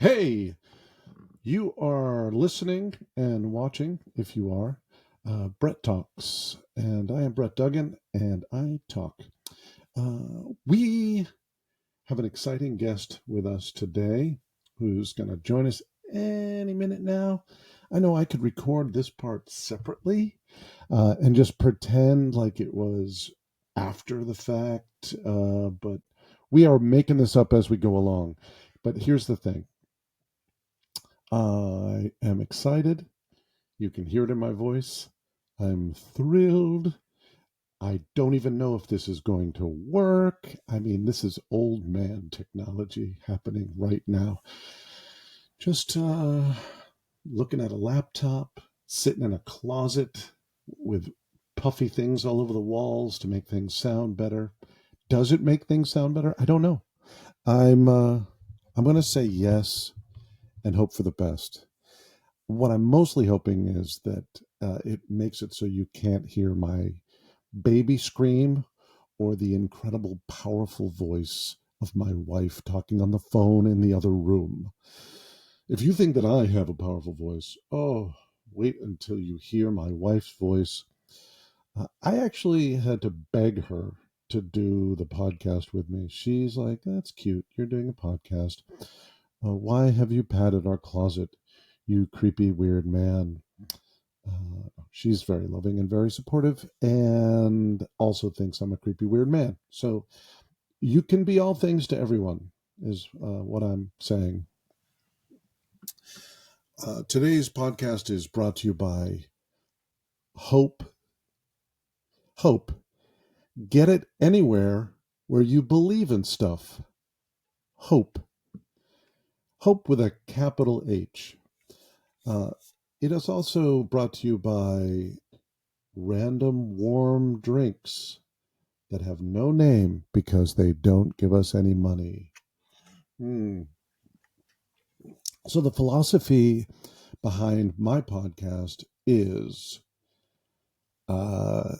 Hey, you are listening and watching, if you are, Brettalks. And I am Brett Duggan, and I talk. We have an exciting guest with us today who's going to join us any minute now. I know I could record this part separately and just pretend like it was after the fact, but we are making this up as we go along. But here's the thing. I am excited. You can hear it in my voice. I'm thrilled. I don't even know if this is going to work. I mean, this is old man technology happening right now. Just looking at a laptop, sitting in a closet with puffy things all over the walls to make things sound better. Does it make things sound better? I don't know. I'm going to say yes and hope for the best. What I'm mostly hoping is that it makes it so you can't hear my baby scream or the incredible, powerful voice of my wife talking on the phone in the other room. If you think that I have a powerful voice, oh, wait until you hear my wife's voice. I actually had to beg her to do the podcast with me. She's like, that's cute. You're doing a podcast. Why have you padded our closet, you creepy, weird man? She's very loving and very supportive and also thinks I'm a creepy, weird man. So you can be all things to everyone, is what I'm saying. Today's podcast is brought to you by Hope. Hope. Get it anywhere where you believe in stuff. Hope. Hope with a capital H. It is also brought to you by Random Warm Drinks that have no name because they don't give us any money. So the philosophy behind my podcast is I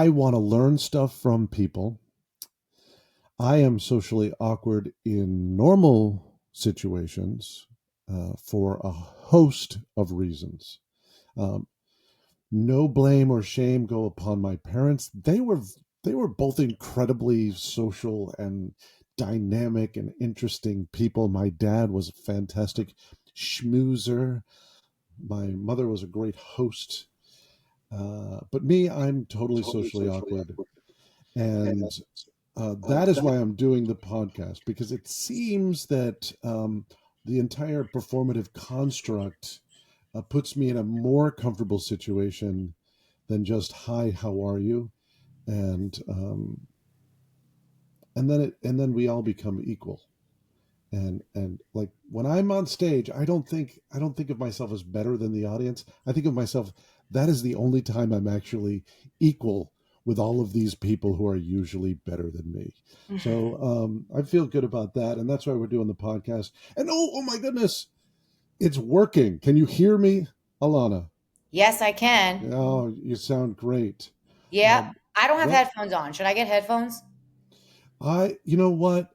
want to learn stuff from people. I am socially awkward in normal situations for a host of reasons. No blame or shame go upon my parents. They were both incredibly social and dynamic and interesting people. My dad was a fantastic schmoozer. My mother was a great host. But me, I'm totally socially awkward. And that is why I'm doing the podcast, because it seems that the entire performative construct puts me in a more comfortable situation than just "Hi, how are you?" and then we all become equal. And like when I'm on stage, I don't think of myself as better than the audience. I think of myself, that is the only time I'm actually equal with all of these people who are usually better than me. So I feel good about that, and that's why we're doing the podcast. And oh my goodness, it's working. Can you hear me, Alana? Yes, I can. Oh, you sound great. Yeah, I don't have Well, headphones on. Should I get headphones? you know what?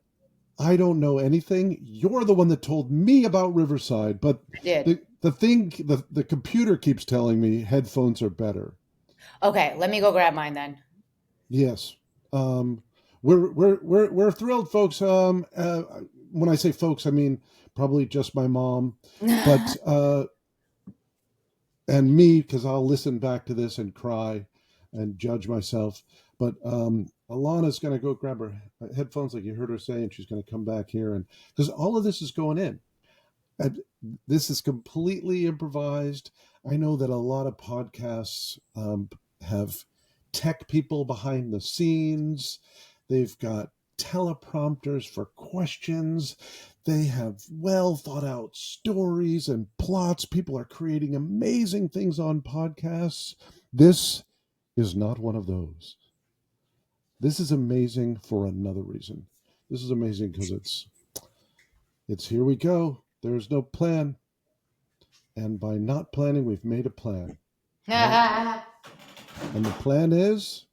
I don't know anything. You're the one that told me about Riverside, but I did. the computer keeps telling me headphones are better. Okay, let me go grab mine then. Yes. Um, we're thrilled, folks. When I say folks, I mean probably just my mom, but and me, because I'll listen back to this and cry and judge myself. But Alana's going to go grab her headphones, like you heard her say, and she's going to come back here, and because all of this is going in. And this is completely improvised. I know that a lot of podcasts have tech people behind the scenes. They've got teleprompters for questions. They have well thought out stories and plots. People are creating amazing things on podcasts. This is not one of those. This is amazing for another reason. This is amazing because it's here we go. There's no plan. And by not planning, we've made a plan, right? The And the plan is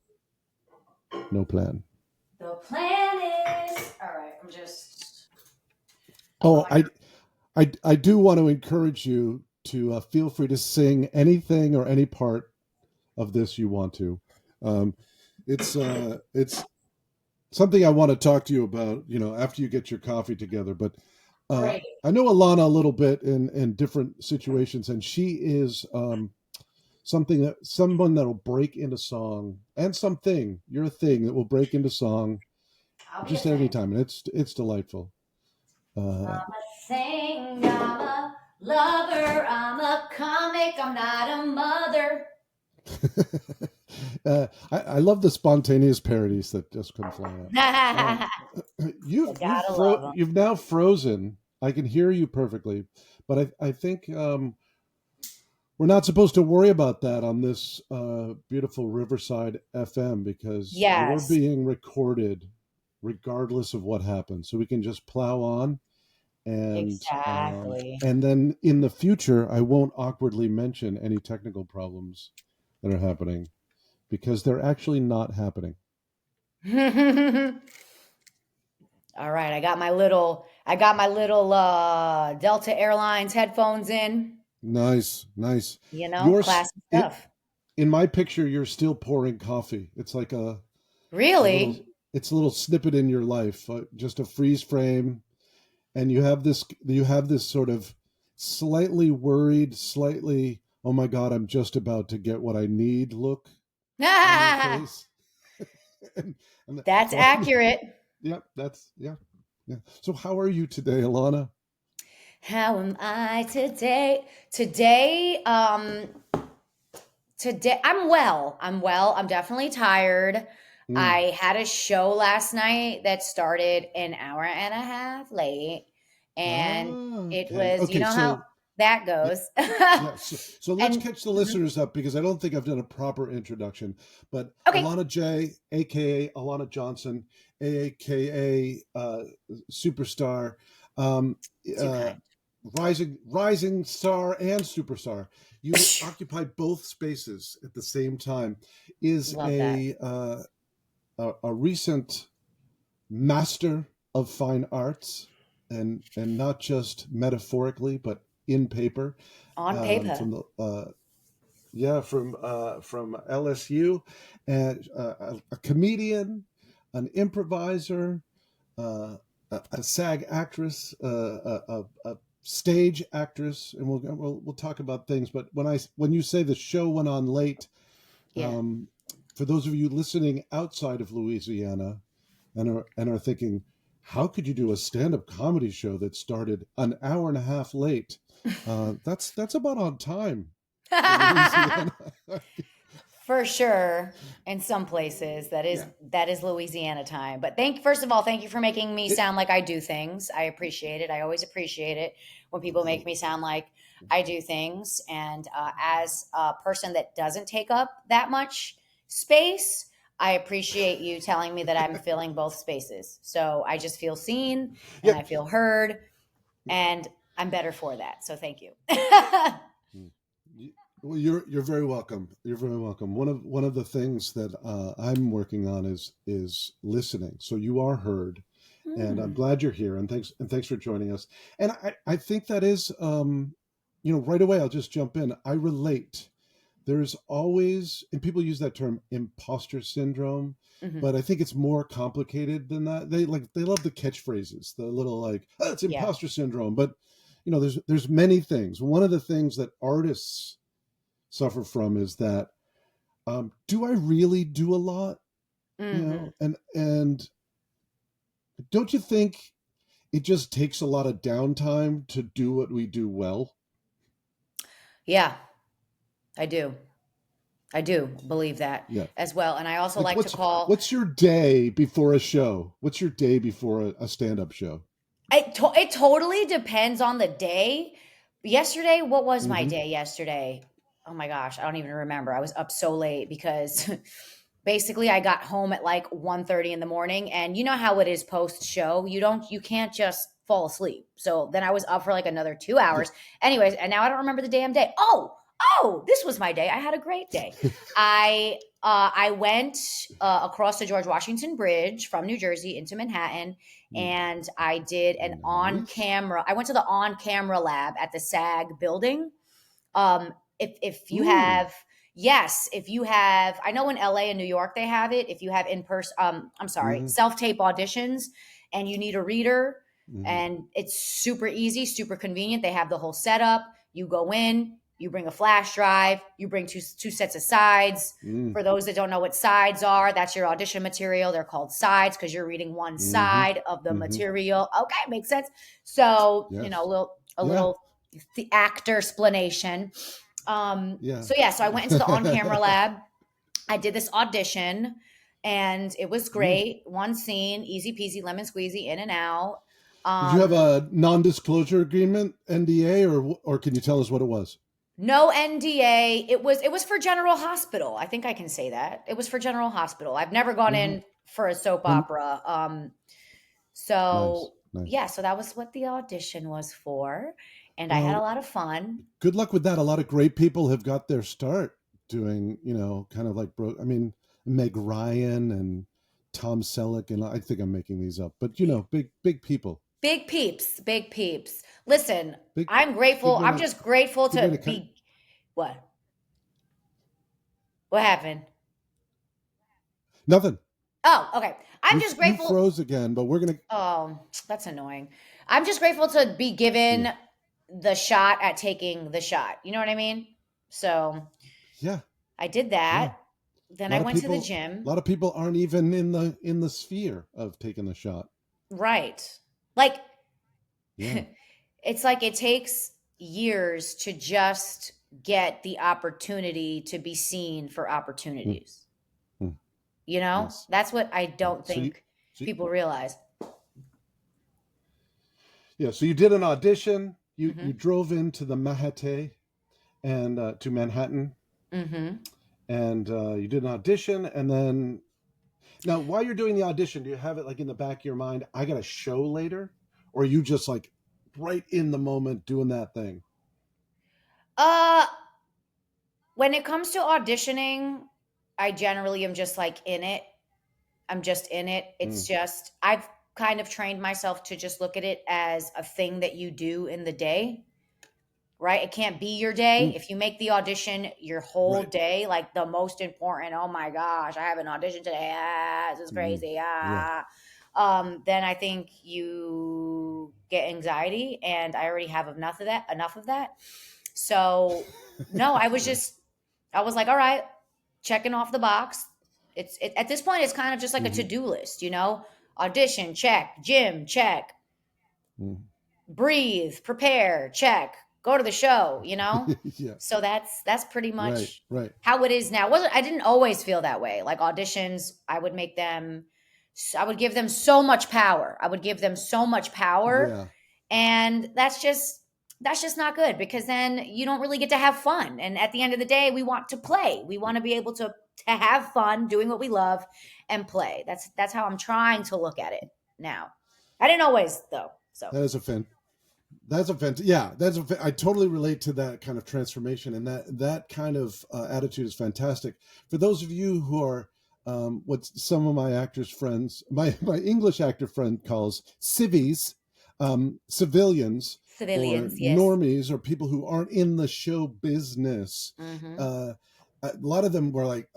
no plan. plan is all right. I'm just. Oh, Oh, I I do want to encourage you to feel free to sing anything or any part of this you want to. Um, it's something I want to talk to you about. After you get your coffee together. But Great. I know Alana a little bit in different situations, and she is someone that'll break into song, and something you're a thing that will break into song I'll be a just at any thing. time, and it's delightful. I'm Uh, a thing. I'm a lover. I'm a comic. I'm not a mother. I love the spontaneous parodies that just come flying out. Um, I gotta love them. you've now frozen. I can hear you perfectly, but I think we're not supposed to worry about that on this beautiful Riverside FM because you're Yes, being recorded regardless of what happens. So we can just plow on, exactly. and then in the future, I won't awkwardly mention any technical problems that are happening because they're actually not happening. All right, I got my little Delta Airlines headphones in. Nice, nice. Yours Classy it stuff. in my picture, you're still pouring coffee. It's like a little Really? it's a little snippet in your life, just a freeze frame, and you have this sort of slightly worried, slightly oh my god, I'm just about to get what I need look on your That's face. and, so accurate. yeah, that's yeah, yeah. So how are you today, Alana? How am I today? Today I'm well. I'm well. I'm definitely tired. Mm. I had a show last night that started an hour and a half late, and it Okay, was, you okay. know how that Yeah, goes. yeah. So let's And catch the mhm. listeners up because I don't think I've done a proper introduction. But Okay, Alana J, aka Alana Johnson, aka superstar, um, too uh, kind. rising star and superstar. You occupy both spaces at the same time. Is Love that. a recent master of fine arts, and not just metaphorically, but in paper, On paper. from the yeah from LSU, and a comedian, an improviser, a SAG actress, a stage actress, and we'll talk about things. But when you say the show went on late, Yeah. um, for those of you listening outside of Louisiana and are thinking, how could you do a stand-up comedy show that started an hour and a half late? That's about on time for Louisiana. For sure. In some places, Yeah. that is Louisiana time. But first of all, thank you for making me It, sound like I do things. I appreciate it. I always appreciate it when people make me sound like I do things. And as a person that doesn't take up that much space, I appreciate you telling me that I'm filling both spaces. So I just feel seen and yeah. I feel heard, and I'm better for that. So thank you. Well, you're very welcome. You're very welcome. One of the things that I'm working on is listening. So you are heard, and I'm Hmm. glad you're here. And thanks for joining us. And I think that is right away. I'll just jump in. I relate. There's always, and people use that term imposter syndrome, Hmm. but I think it's more complicated than that. They love the catchphrases, the little like, oh, it's Yeah. imposter syndrome. But there's many things. One of the things that artists suffer from is that, do I really do a lot? Hmm. And don't you think it just takes a lot of downtime to do what we do well? Yeah, I do. I do believe that Yeah. as well. And I also Like like to call what's your day before a show? What's your day before a stand-up show? it totally depends on the day. Yesterday, what was my Mm-hmm. day yesterday? Oh my gosh, I don't even remember. I was up so late because basically I got home at like 1:30 in the morning, and you know how it is post show. You can't just fall asleep. So then I was up for like another 2 Yeah. hours. Anyways, and now I don't remember the damn day. Oh, this was my day. I had a great day. I I went across the George Washington Bridge from New Jersey into Manhattan, Mm, and I did an on nice. camera. I went to the on camera lab at the SAG building. If you Ooh. have, yes, if you have, I know in LA and New York they have it. If you have in person, I'm sorry, Mm-hmm. self tape auditions, and you need a reader, Mm-hmm. and it's super easy, super convenient. They have the whole setup. You go in, you bring a flash drive, you bring two sets of sides. Mm, For those that don't know what sides are, that's your audition material. They're called sides because you're reading one mm-hmm. side of the Mm-hmm. material. Okay, makes sense. So Yes. a Yeah. little the actor explanation. Yeah. So yeah, so I went into the on camera lab. I did this audition, and it was Mm. great. One scene, easy peasy, lemon squeezy, in and out. Did you have Um, a non-disclosure agreement, NDA, or can you tell us what it was? no NDA. It was for General Hospital. I think I can say that. It was for General Hospital. I've never gone Mm-hmm. in for a soap And opera. nice, So nice. yeah, so that was what the audition was for, and I had a Well, lot of fun. good luck with that. A lot of great people have got their start doing, kind of like I mean, Meg Ryan and Tom Selleck, and I think I'm making these up, but big people, Big peeps, big peeps. Listen, big I'm big grateful. way I'm to just grateful good way to to kind. be what? What happened? Nothing. Oh, okay. I'm just You grateful. froze again, but we're gonna. Oh, that's annoying. I'm just grateful to be Yeah, given the shot at taking the shot. You know what I mean? So yeah, I did yeah. that. Then A I lot of went to the people, a gym. lot of people aren't even in the sphere of taking the shot. Right. Like, Yeah. it's like it takes years to just get the opportunity to be seen for Mm, opportunities. mm, You know, yes. that's what I Yeah. don't think So you, people realize. yeah. So you did an audition. You Hmm. drove into the Mahate and to Manhattan, Hmm. and you did an audition. And then now, while you're doing the audition, do you have it like in the back of your mind? I got a show later, or are you just like right in the moment doing that thing? Uh, when it comes to auditioning, I generally am just like in it. I'm just in it. It's Mm, just, I've kind of trained myself to just look at it as a thing that you do in the day, right? It can't be your day. mm, If you make the audition your whole right. day, like the most important, oh my gosh, I have an audition today. Ah, this is Mm, crazy. yeah. Then I think you get anxiety, and I already have enough of that. So no, Yeah. I was like, all right, checking off the box. At this point, it's kind of just like a Mm-hmm. to-do list, you know? Audition, check, gym, check, Mm. breathe, prepare, check, go to the show, you know? Yeah. So that's pretty Right. much Right. how it is now. Wasn't I didn't always feel that way. Like auditions, I would give them so much power. I would give them so much power, Yeah. and that's just not good, because then you don't really get to have fun. And at the end of the day, we want to play. We want to be able to have fun doing what we love and play. That's how I'm trying to look at it now. I didn't always though. So That is a fan. That's a yeah. I totally relate to that kind of transformation, and that kind of attitude is fantastic. For those of you who are what some of my actors friends, my English actor friend calls civvies, civilians or civilians, yes. normies, or people who aren't in the show business. Hmm. Uh, a lot of them were like,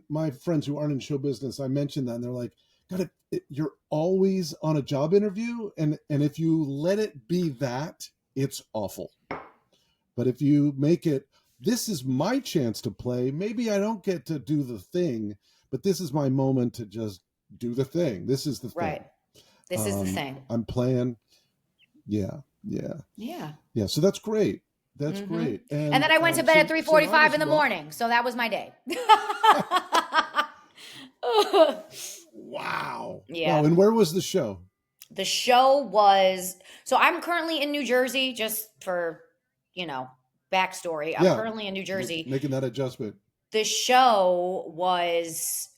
my friends who aren't in show business. I mentioned that, and they're like, God, you're always on a job interview, and if you let it be that, it's awful. But if you make it, this is my chance to play. Maybe I don't get to do the thing, but this is my moment to just do the thing. This is the Right. thing. This is the thing. I'm playing. Yeah, yeah, Yeah. yeah. So that's great. That's Hmm. great. And And then I went to bed at so 3:45 in obviously, the well, morning. So that was my day. wow, wow. Yeah. And where was the show? The show was, so I'm currently in New Jersey, just for, you know, backstory. I'm Yeah, currently in New Jersey. making that adjustment. The show was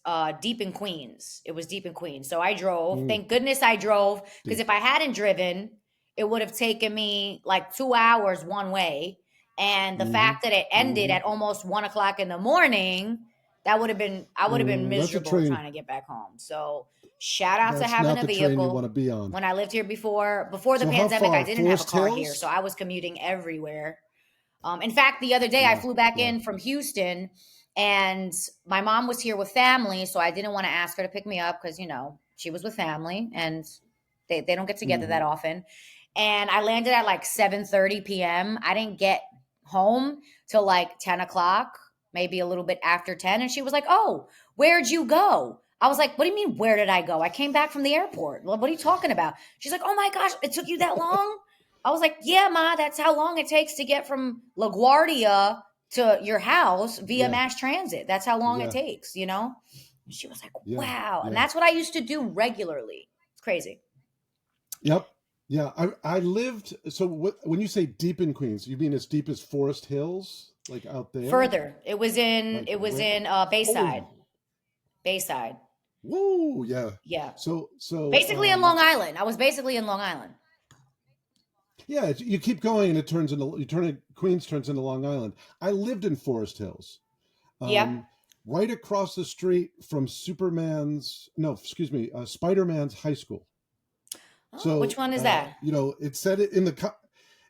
deep in Queens. It was deep in Queens. So I drove. Mm, Thank goodness I drove, because deep. if I hadn't driven, it would have taken me like 2 hours one way. And the Mm-hmm. fact that it ended Mm-hmm. at almost 1 o'clock in the morning, That would have been I would have been That's a miserable train. trying to get back home. So shout out to That's having not a the train you want vehicle. to be on. When I lived here before the So how pandemic, I far? didn't have a Forest car here, so Hills? I was commuting everywhere. In fact, the other day I Yeah, flew back yeah. in from Houston, and my mom was here with family, so I didn't want to ask her to pick me up because she was with family, and they don't get together Hmm. that often. And I landed at like 7:30 p.m. I didn't get home till like 10 o'clock, maybe a little bit after 10. And she was like, "Oh, where'd you go?" I was like, "What do you mean, where did I go? I came back from the airport. What are you talking about?" She's like, "Oh my gosh, it took you that long?" I was like, "Yeah, Ma, that's how long it takes to get from LaGuardia to your house via Yeah, mass transit. That's how long it yeah, takes. And she was like, yeah, "Wow." And yeah. that's what I used to do regularly. It's crazy. Yep. Yeah, I lived. So when you say deep in Queens, you mean as deep as Forest Hills, like out there, Further, it was in like it was way. in Bayside. Oh, Bayside. whoa, yeah. Yeah. So Basically in Long Island. I was basically in Long Island. yeah, you keep going and it turns into Queens turns into Long Island. I lived in Forest Hills, Yep. um, right across the street from Superman's. No, excuse me, Spider Man's high school. Oh, which So one is that? it said it in the.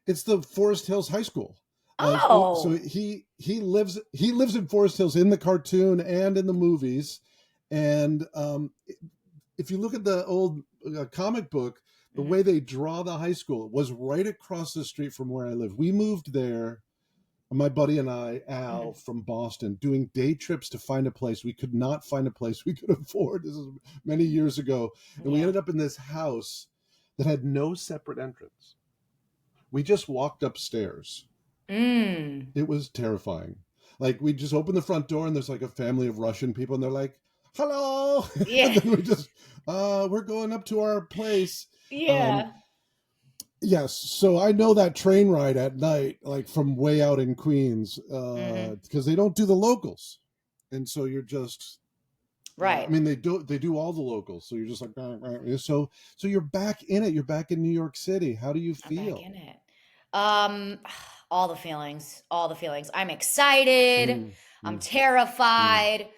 It's the Forest Hills High School. So Oh. he lives in Forest Hills in the cartoon and in the movies, and if you look at the old comic book, the Mhm. way they draw the high school was right across the street from where I live. We moved there, my buddy and I, Al, Mhm. from Boston, doing day trips to find a place. We could not find a place we could afford. This is many years ago. And we Yeah. ended up in this house that had no separate entrance. We just walked upstairs. Mm. It was terrifying. Like we just opened the front door and there's like a family of Russian people and they're like, "Hello," and Yeah. then we just, we're going up to our place. Um, Yeah. yes, so I know that train ride at night, like from way out in Queens, Mhm. because they don't do the locals, and so you're just. I Right. mean, they do all the locals, so you're just like, so you're back in it. You're back in New York City. How do you I'm back feel? in it. Um all the feelings. All the feelings. I'm excited. Mm, I'm mm, mm, terrified.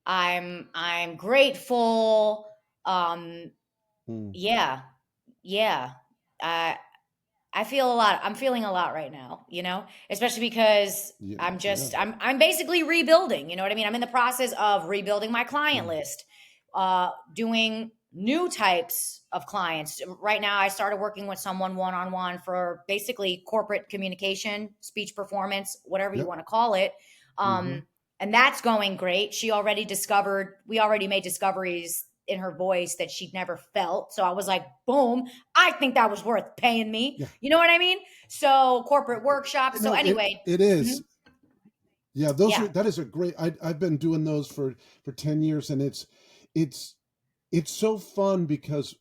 I'm grateful. Um mm. yeah. Yeah. I I feel a lot. I'm feeling a lot right now, especially because Yeah, I'm yeah. just I'm basically rebuilding, you know what I mean? I'm in the process of rebuilding my client Mm. list, doing new types of clients. Right now I started working with someone one-on-one for basically corporate communication, speech performance, whatever you Yep. want to call it. Mm-hmm. Um and that's going great. We already made discoveries in her voice that she'd never felt. So I was like, boom, I think that was worth paying me. Yeah. You know what I mean? So corporate workshops. So No, it anyway, it mhm, is. Yeah, yeah, that is a great. I've been doing those for 10 years, and it's it's so fun because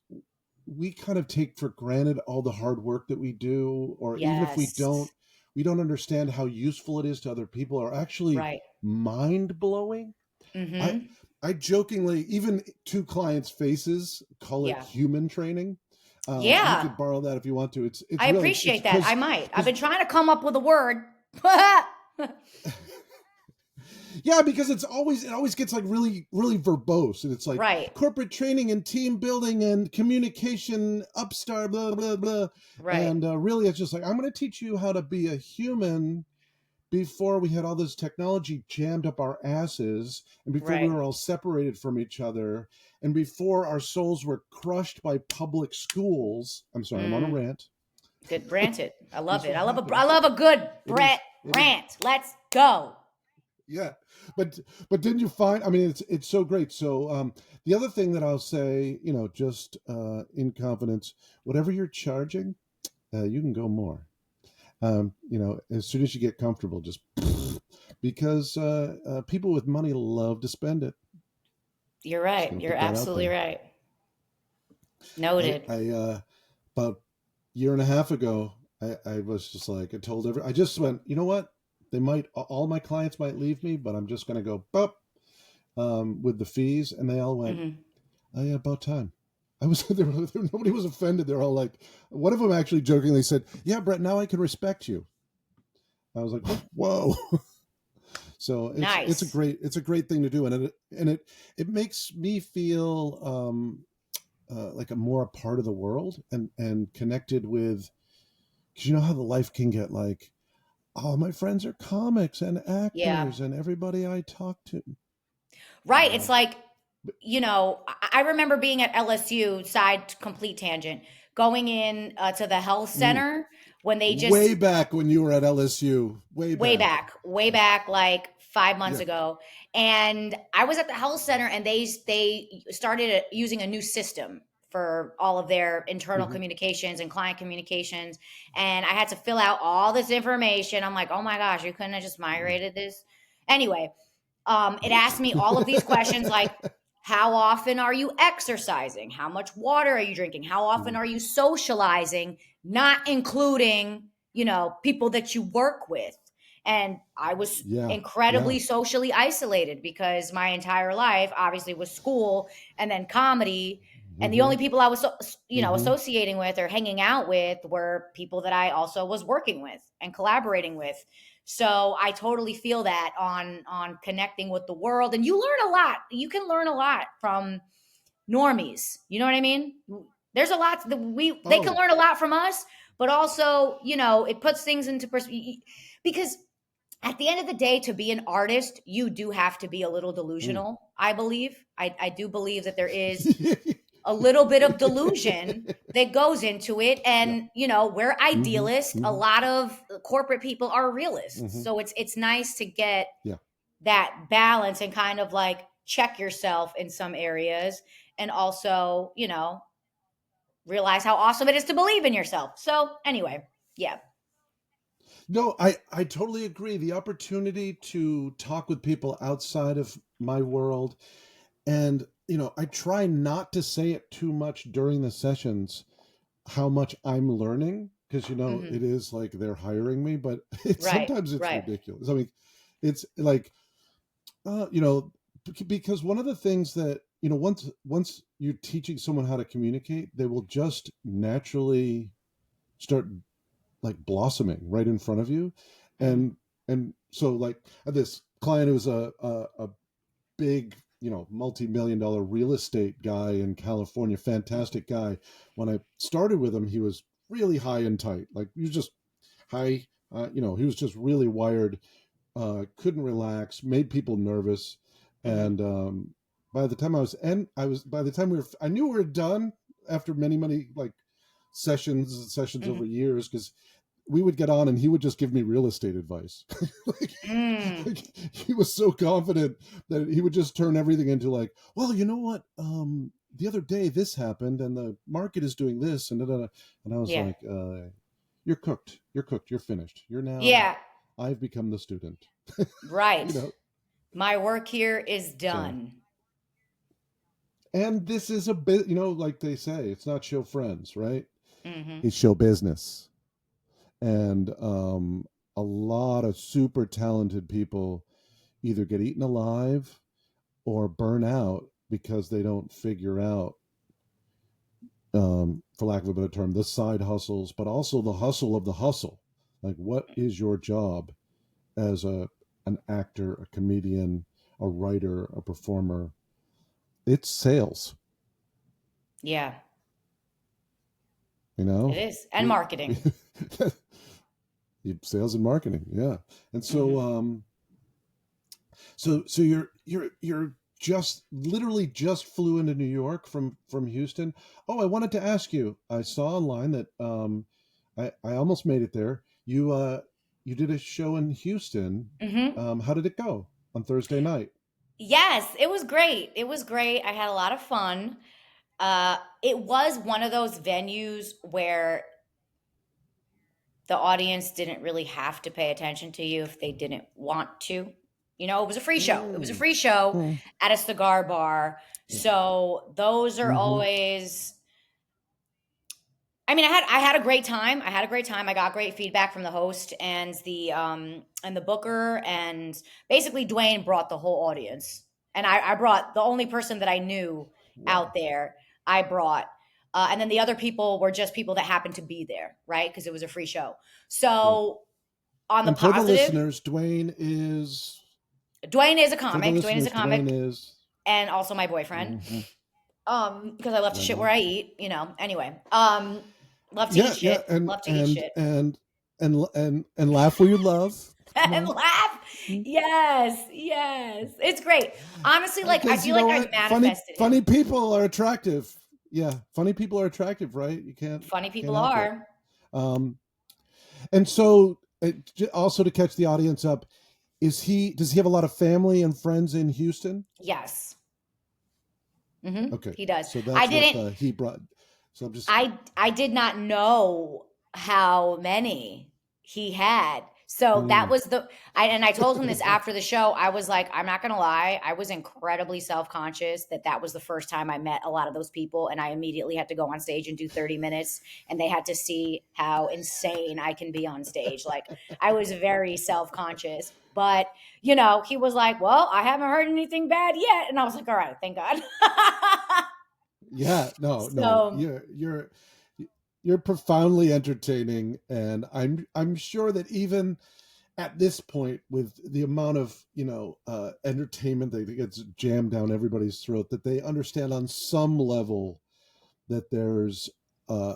we kind of take for granted all the hard work that we do, or even if yes, we don't understand how useful it is to other people, are actually right, mind blowing. I mm-hmm, I jokingly, even to clients' faces, call it yeah, human training. You yeah. could borrow that if you want to. I It's appreciate that. I might. I've because been trying to come up with a word. yeah, because it always gets like really really verbose, and it's like Right, corporate training and team building and communication upstart blah blah blah, right, and really it's just like I'm going to teach you how to be a human before we had all this technology jammed up our asses, and before we right. were all separated from each other, and before our souls were crushed by public schools. I'm sorry, I'm on a Mm, rant. good. Rant it. I This love is it. what I happens. love a good It is. It is. rant. Let's go. Yeah, but didn't you find? I mean, it's so great. So the other thing that I'll say, just in confidence, whatever you're charging, you can go more. As soon as you get comfortable, just because people with money love to spend it. You're Just right. gonna You're put that out absolutely there. right. I Noted. I about year and a half ago, I was just like, I just went, you know what? All my clients might leave me, but I'm just gonna go, bup, with the fees, and they all went, Hmm. "Oh yeah, about time." I was nobody was offended. They're all like, one of them actually jokingly said, "Yeah, Brett, now I can respect you." I was like, "Whoa!" So Nice. it's a great thing to do, and it makes me feel like I'm more a part of the world and connected with, because you know how the life can get like, all my friends are comics and Yeah. actors and everybody I talk to. Right. Uh, It's like, but, I remember being at LSU, side complete tangent, going in to the health mm, center when they way just back when you were at LSU, way back. way back, like 5 months Yeah. ago. And I was at the health center, and they started using a new system for all of their internal Hmm. communications and client communications. And I had to fill out all this information. I'm like, oh my gosh, you couldn't have just migrated this. Anyway, it asked me all of these questions like, how often are you exercising? How much water are you drinking? How often Mhm. are you socializing? Not including, people that you work with. And I was Yeah. Yeah. incredibly socially isolated because my entire life obviously was school and then comedy. And the Hmm. only people I was, Hmm. associating with or hanging out with were people that I also was working with and collaborating with. So I totally feel that on connecting with the world, and you learn a lot. You can learn a lot from normies. You know what I mean? There's a lot that they can Oh. learn a lot from us, but also, it puts things into perspective because at the end of the day, to be an artist, you do have to be a little Mm. delusional. I believe. I do believe that there is a little bit of delusion that goes into it. Yeah. And we're Hmm. idealists. A Hmm. lot of corporate people are realists, Hmm. so it's nice to get Yeah. that balance and kind of like check yourself in some areas, and also realize how awesome it is to believe in yourself. So anyway, yeah. No, I totally agree. The opportunity to talk with people outside of my world, and I try not to say it too much during the sessions, how much I'm learning, because Hmm. it is like they're hiring me, but it's Right, sometimes it's right. ridiculous. I mean, it's like, uh, you know, because one of the things that, once you're teaching someone how to communicate, they will just naturally start like blossoming right in front of you. Mm, And so like this client who's a big, multi-million dollar real estate guy in California, fantastic guy. When I started with him, he was really high and tight. Like he was just high, he was just really wired, couldn't relax, made people nervous. hmm. And by the time by the time I knew we were done after many, many like sessions over Hmm. years, because we would get on and he would just give me real estate advice. like, Mm, like he was so confident that he would just turn everything into like, well, you know what? The other day this happened and the market is doing this and da, da, da. And I was yeah, like, you're cooked. You're cooked. You're finished. You're now, yeah. I've become the student, you Right. know? My work here is So, done. and this is a bit, like they say, it's not show friends, right? Hmm. It's show business. And a lot of super talented people either get eaten alive or burn out because they don't figure out, for lack of a better term, the side hustles, but also the hustle of the hustle. Like, what is your job as an actor, a comedian, a writer, a performer? It's sales, Yeah, you it know. is. And We, marketing. sales and marketing, yeah. And so, Hmm. so you're just literally just flew into New York from Houston. Oh, I wanted to ask you. I saw online that I almost made it there. You did a show in Houston. Hmm. How did it go on Thursday night? Yes, it was great. It was great. I had a lot of fun. It was one of those venues where the audience didn't really have to pay attention to you if they didn't want to. It was a free show. It was a Mm. free show Mm. at a cigar bar. So those are Mm-hmm. always, I mean, I had a great time. I had a great time. I got great feedback from the host and the booker, and basically Dwayne brought the whole audience. And I brought the only person that I knew out Wow. there. I brought, and then the other people were just people that happened to be there, right? Because it was a free show. Right. So on the And for the positive, listeners, Dwayne is. Dwayne is a For the comic. Dwayne is a listeners, Dwayne comic, is. and also my boyfriend. Mhm, Because I love to I shit where know. I eat. Anyway, love to eat Yeah, yeah, shit. Love to eat and shit. and laugh where you love. Come And on, laugh. Yes, yes. It's great. Honestly, like I because feel you like know I've what? manifested Funny him. people are attractive. Yeah, funny people are attractive, right? You Funny can't people help it. are. Um, and so also to catch the audience up, does he have a lot of family and friends in Houston? Yes. Okay, He does. so I that's what didn't he brought. So I'm just I did not know how many he had. So that mm, was I told him this after the show. I was like, I'm not gonna lie, I was incredibly self-conscious that was the first time I met a lot of those people, and I immediately had to go on stage and do 30 minutes, and they had to see how insane I can be on stage. Like I was very self-conscious, but he was like, well, I haven't heard anything bad yet, and I was like, all right, thank God. yeah, no, So you're profoundly entertaining, and I'm sure that even at this point, with the amount of entertainment that gets jammed down everybody's throat, that they understand on some level that there's uh,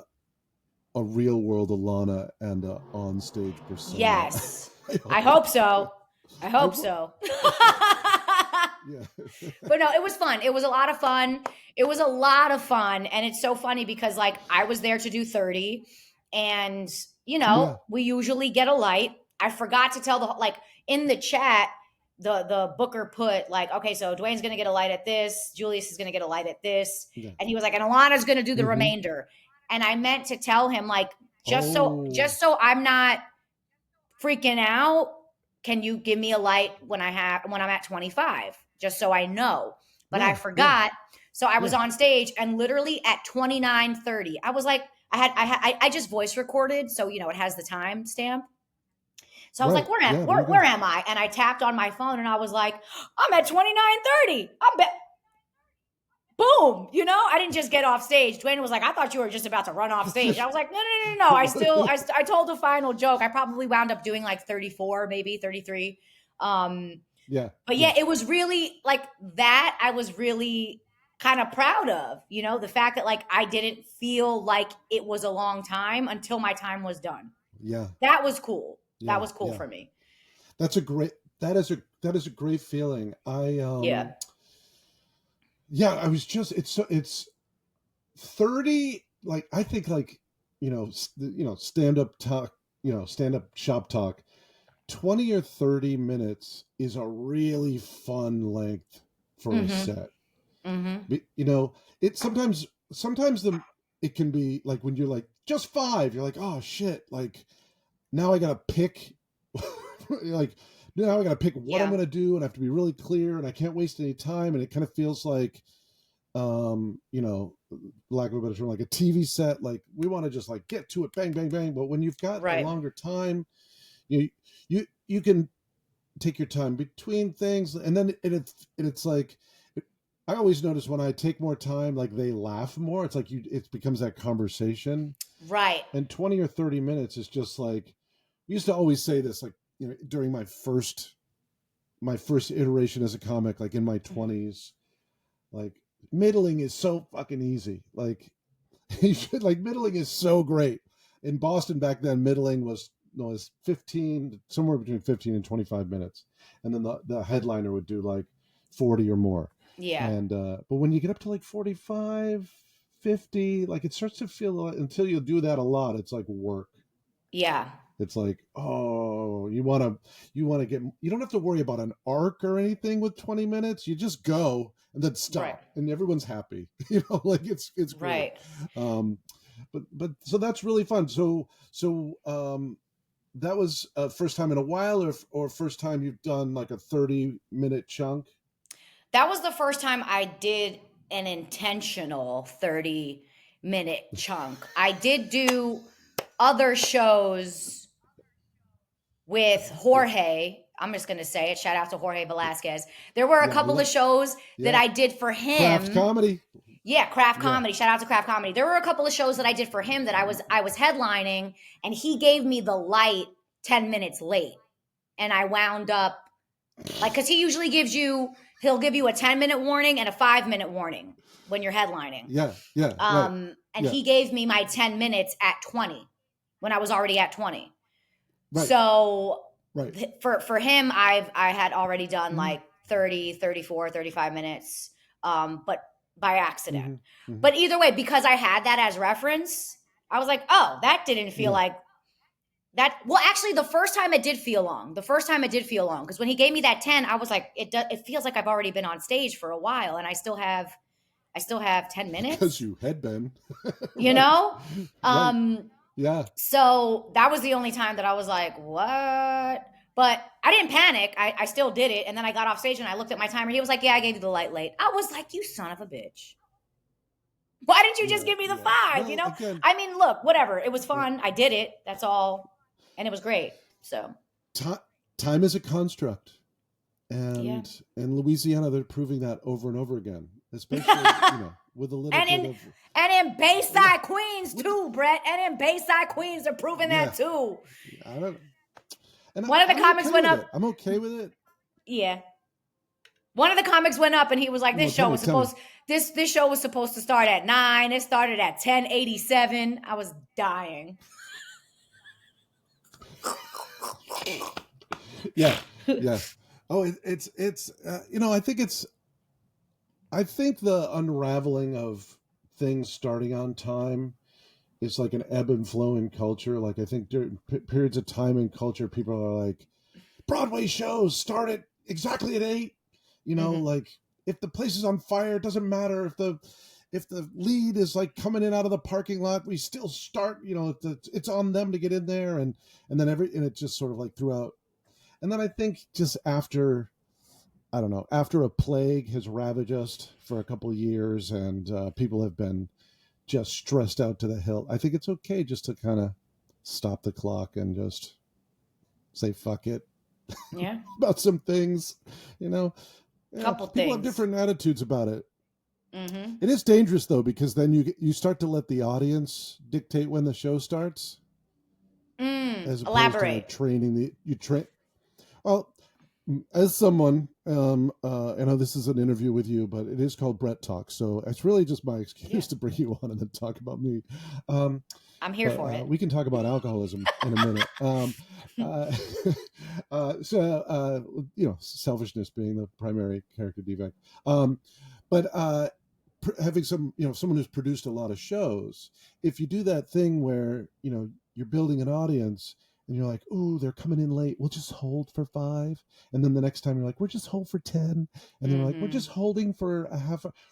a real world Alana and a on stage persona. yes. I I hope. hope so. I I hope will. so. Yeah. But no, it was fun. It was a lot of fun. It was a lot of fun. And it's so funny because like I was there to do 30 and Yeah. we usually get a light. I forgot to tell like in the chat, the booker put like, okay, so Dwayne's gonna get a light at this, Julius is gonna get a light at this. Yeah. And he was like, and Alana's gonna do the Mm-hmm. remainder. And I meant to tell him, like, just so Oh. just so I'm not freaking out, can you give me a light when I'm at 25 just so I know? But I Yeah. Yeah. forgot. So I was Yeah. on stage and literally at 29:30 I was like, I just voice recorded, so it has the time stamp. So I was like, Right. where am Yeah. There where, you where go. am I? And I tapped on my phone and I was like, I'm at 29:30. Boom, I didn't just get off stage. Dwayne was like, I thought you were just about to run off stage. I was like, no, no, no, no. I told the final joke. I probably wound up doing like 34, maybe 33. Um, Yeah. but yeah, Yeah. it was really like that. I was really kind of proud of, the fact that like I didn't feel like it was a long time until my time was done. Yeah. That was cool. That Yeah. was cool Yeah. for me. That's a great. That is a great feeling. Yeah. Yeah, I was just it's 30, like I think, like stand up talk, stand up shop talk, 20 or 30 minutes is a really fun length for a Mm-hmm. set. Mm-hmm. It sometimes it can be like when you're like just five, you're like, oh shit, like now I gotta pick like now I gotta pick what I'm Yeah. gonna do, and I have to be really clear, and I can't waste any time, and it kind of feels like you know, lack of a better term, like a TV set. Like we want to just like get to it, bang, bang, bang. But when you've got a Right. longer time, you can take your time between things, and then it's like I always notice when I take more time, like they laugh more. It's like it becomes that conversation. Right. And 20 or 30 minutes is just like we used to always say this, like during my first iteration as a comic, like in my 20s, like middling is so fucking easy. Like you should like middling is so great. In Boston back then, middling was 15, somewhere between 15 and 25 minutes, and then the headliner would do like 40 or more. Yeah. And but when you get up to like 45, 50, like it starts to feel like, until you do that a lot, it's like work. Yeah. It's like, oh, you want to get, you don't have to worry about an arc or anything with 20 minutes. You just go and then Right. stop and everyone's happy. Like it's great. Right. Um but so that's really fun. So that was first time in a while, or first time you've done like a 30-minute chunk? That was the first time I did an intentional 30-minute chunk. I did do other shows with Yeah. Jorge. I'm just going to say it. Shout out to Jorge Velasquez. There were a Yeah, we couple of love. shows that Yeah. I did for Craft him. comedy. Yeah, Craft Yeah. Comedy. Shout out to Craft Comedy. There were a couple of shows that I did for him that I was headlining, and he gave me the light 10 minutes late, and I wound up Like, because he'll give you a 10-minute warning and a 5-minute warning when you're headlining. Yeah, yeah, right. And Yeah, he gave me my 10 minutes at 20 when I was already at 20. right, So right. for him, I had already done Mm-hmm, like 30, 34, 35 minutes, but by accident. mm-hmm, mm-hmm. But either way, because I had that as reference, I was like, oh, that didn't feel Yeah, like that. Well, actually, the first time it did feel long. The first time it did feel long because when he gave me that 10, I was like, it feels like I've already been on stage for a while, and I still have 10 because minutes. you had been. You Right, know, right. um, Yeah, so that was the only time that I was like, what? But I didn't panic. I still did it. And then I got off stage and I looked at my timer. He was like, yeah, I gave you the light late. I was like, you son of a bitch. Why didn't you just yeah, give me the yeah. 5? Well, again, I mean, look, whatever. It was yeah. fun. I did it. That's all. And it was great. So, Ti Time is a construct, yeah. and Louisiana, they're proving that over and over again, especially with a little and bit in of and in yeah, Bayside Queens with the, too, Brett. And in Bayside Queens, they're proving yeah. that too. I don't, and One of the I'm comics okay went with up. it. I'm okay with it. Yeah. One of the comics went up and he was like, Well, tell me, tell me. this show was supposed to start at 9. It started at 10:87. I was dying. Yeah, yeah. Oh, it's I think the unraveling of things starting on time is like an ebb and flow in culture. Like I think during periods of time in culture, people are like, Broadway shows start at exactly at 8. Hmm. Like if the place is on fire, it doesn't matter if the lead is like coming in out of the parking lot, we still start. It's on them to get in there, and then it just sort of like throughout. And then I think just after, I don't know, after a plague has ravaged us for a couple of years and people have been just stressed out to the hilt, I think it's okay just to kind of stop the clock and just say fuck it Yeah. about some things. You know, yeah, Couple people have things. different attitudes about it. Hmm. It is dangerous though because then you start to let the audience dictate when the show starts, as opposed to like Elaborate. training the you train. Well, as someone, I know this is an interview with you, but it is called Brettalks, so it's really just my Yeah. excuse to bring you on and then talk about me. Um, I'm here but for it. we can talk about alcoholism in a minute. Uh, selfishness being the primary character defect. But having someone who's produced a lot of shows, if you do that thing where you're building an audience and you're like, ooh, they're coming in late, we'll just hold for 5. And then the next time you're like, we're just hold for 10. And they're like, we're Hmm. just holding for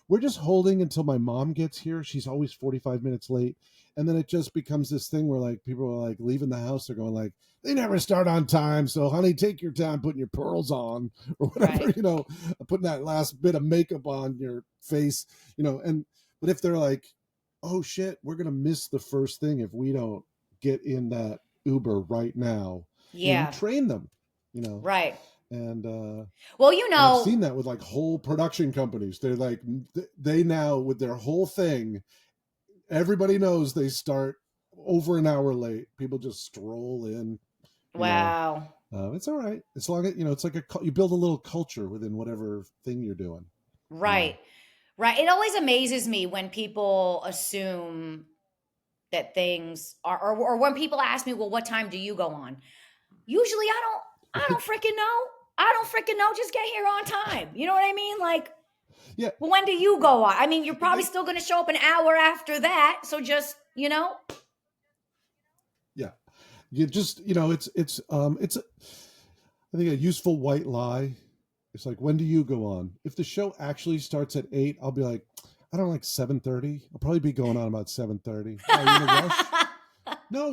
we're just holding until my mom gets here, she's always 45 minutes late. And then it just becomes this thing where like people are like leaving the house, they're going like, they never start on time, so honey, take your time putting your pearls on or whatever, Right. putting that last bit of makeup on your face, and but if they're like, oh shit, we're gonna miss the first thing if we don't get in that Uber right now, you Yeah. train them, you know Right. and Well, and I've seen that with like whole production companies. They're like, they now with their whole thing, everybody knows they start over an hour late, people just stroll in, you know wow. it's all right as long as it's like you build a little culture within whatever thing you're doing, you know Right. Right. It always amazes me when people assume that things are, or when people ask me, well, what time do you go on? Usually I don't freaking know. I don't freaking know. Just get here on time. You know what I mean? Like, Yeah, well, when do you go on? I mean, you're probably they, still going to show up an hour after that. So just. yeah, you just it's I think a useful white lie. It's like, when do you go on? If the show actually starts at 8, I'll be like, I don't like 7:30. I'll probably be going on about 7:30. Oh, you in a rush? No,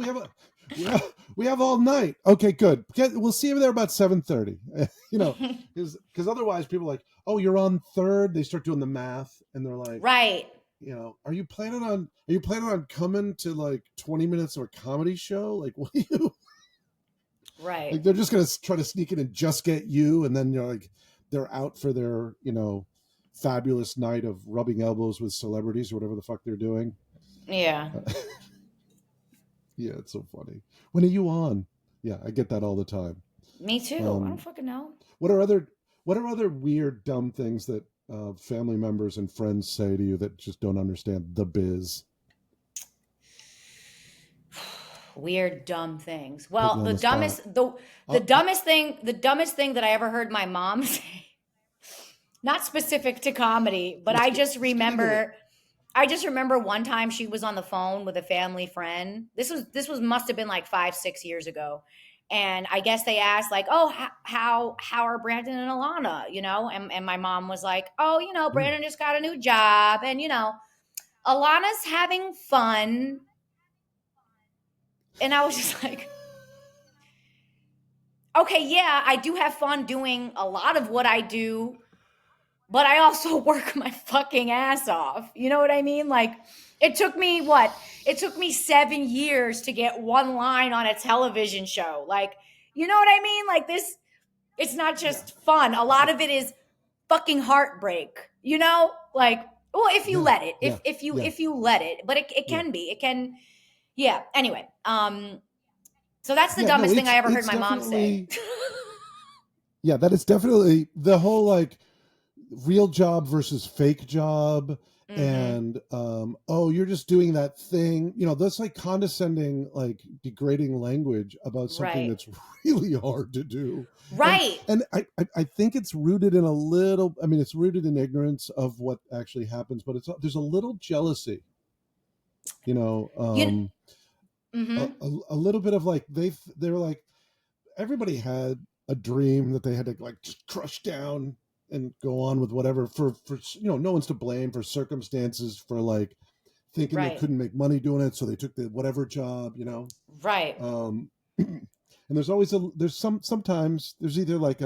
we have all night. Okay, good. We'll see you there about 7:30. Because otherwise people are like, oh, you're on third. They start doing the math, and they're like, Right. are you planning on coming to like 20 minutes of a comedy show? Like, what do you Right. like? They're just gonna try to sneak in and just get you, and then you're like, they're out for their fabulous night of rubbing elbows with celebrities or whatever the fuck they're doing. Yeah. Yeah, it's so funny. When are you on? Yeah, I get that all the time. Me too. I don't Um, fucking know. what are other what are other weird, dumb things that family members and friends say to you that just don't understand the biz? Weird, dumb things. Put you Well, on the spot. the Uh, uh, dumbest thing that I ever heard my mom say, not specific to comedy, but let's get into it. I just remember one time she was on the phone with a family friend. This was must have been like 5 6 years ago, and I guess they asked like, "Oh, how are Brandon and Alana?" And my mom was like, "Oh, Mm. Brandon just got a new job, and Alana's having fun." And I was just like, "Okay, yeah, I do have fun doing a lot of what I do, but I also work my fucking ass off." You know what I mean? Like, it took me what? It took me 7 years to get one line on a television show. Like, you know what I mean? Like, it's not Yeah, just fun. A lot of it is fucking heartbreak, Like, well, if you yeah, let it, yeah, yeah, if you let it, but it yeah, can be, it can, yeah. Anyway, so that's the yeah. No, dumbest thing I ever heard it's my mom say. definitely, yeah. That is definitely the whole like real job versus fake job, Mm-hmm. and oh, you're just doing that thing. That's like condescending, like degrading language about something Right. that's really hard to do. and Right. and I think it's rooted in a little, I mean, it's rooted in ignorance of what actually happens, but there's a little jealousy, you know You. um a, Mm-hmm. a little bit of like they were like, everybody had a dream that they had to like just crush down and go on with whatever, for no one's to blame for circumstances, for like thinking they Right. couldn't make money doing it, so they took the whatever job. Right. And sometimes there's either like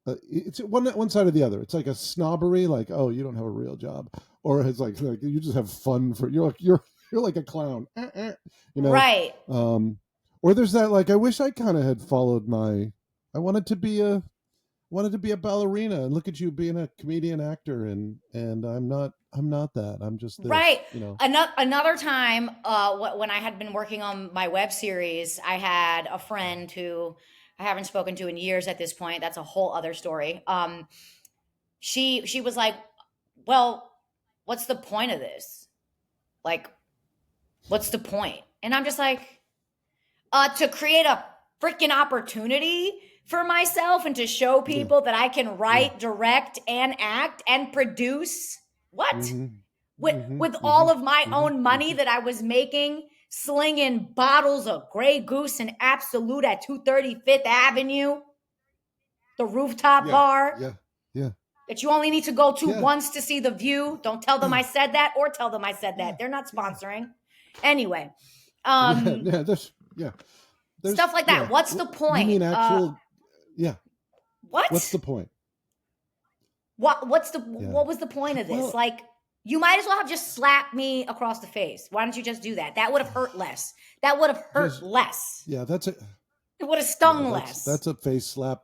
it's one side or the other. It's like a snobbery, like, oh, you don't have a real job, or it's like you just have fun, for you're like a clown, you know. Right. Um, or there's that, like, I wish I kind of had followed my. I wanted to be a ballerina, and look at you being a comedian actor, and I'm not that. I'm just Right. this. Another time, when I had been working on my web series, I had a friend who I haven't spoken to in years at this point. That's a whole other story. She was like, "Well, what's the point of this? Like, what's the point?" And I'm just like, to create a freaking opportunity for myself and to show Yeah, people that I can yeah. write, direct, and act and produce. What? Mm-hmm. with Mm-hmm. with Mm-hmm. all of my Mm-hmm. own money Mm-hmm. that I was making, slinging bottles of Grey Goose and Absolute at 235th Avenue, the rooftop Yeah, bar yeah, yeah, that you only need to go to yeah, once to see the view. Don't tell them I said that, or tell them I said yeah, that. They're not yeah. sponsoring. Anyway, Yeah, um, yeah. There's stuff like that. What's the you point? mean actual? Yeah. What's What? the point? Yeah. What was the point of this? Well, Like, you might as well have just slapped me across the face. Why don't you just do that? That would have hurt less. That would have hurt just less. yeah. That's a It would have yeah. stung That's less. that's a face slap.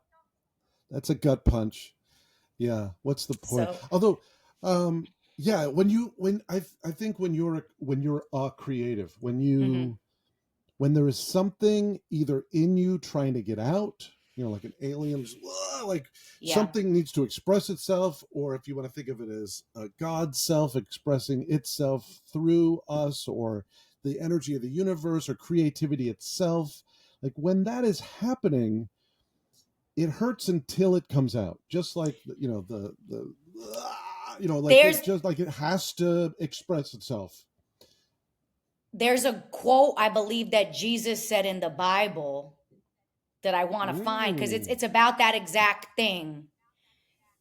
That's a gut punch. Yeah. What's the point? So, Although, um, yeah. I think when you're creative, mhm. when there is something either in you trying to get out, like an alien's, like Yeah. something needs to express itself, or if you want to think of it as a God self expressing itself through us, or the energy of the universe, or creativity itself. Like when that is happening, it hurts until it comes out. Just like like There's it just like it has to express itself. there's a quote I believe that Jesus said in the Bible that I want to find because it's Mm. it's about that exact thing.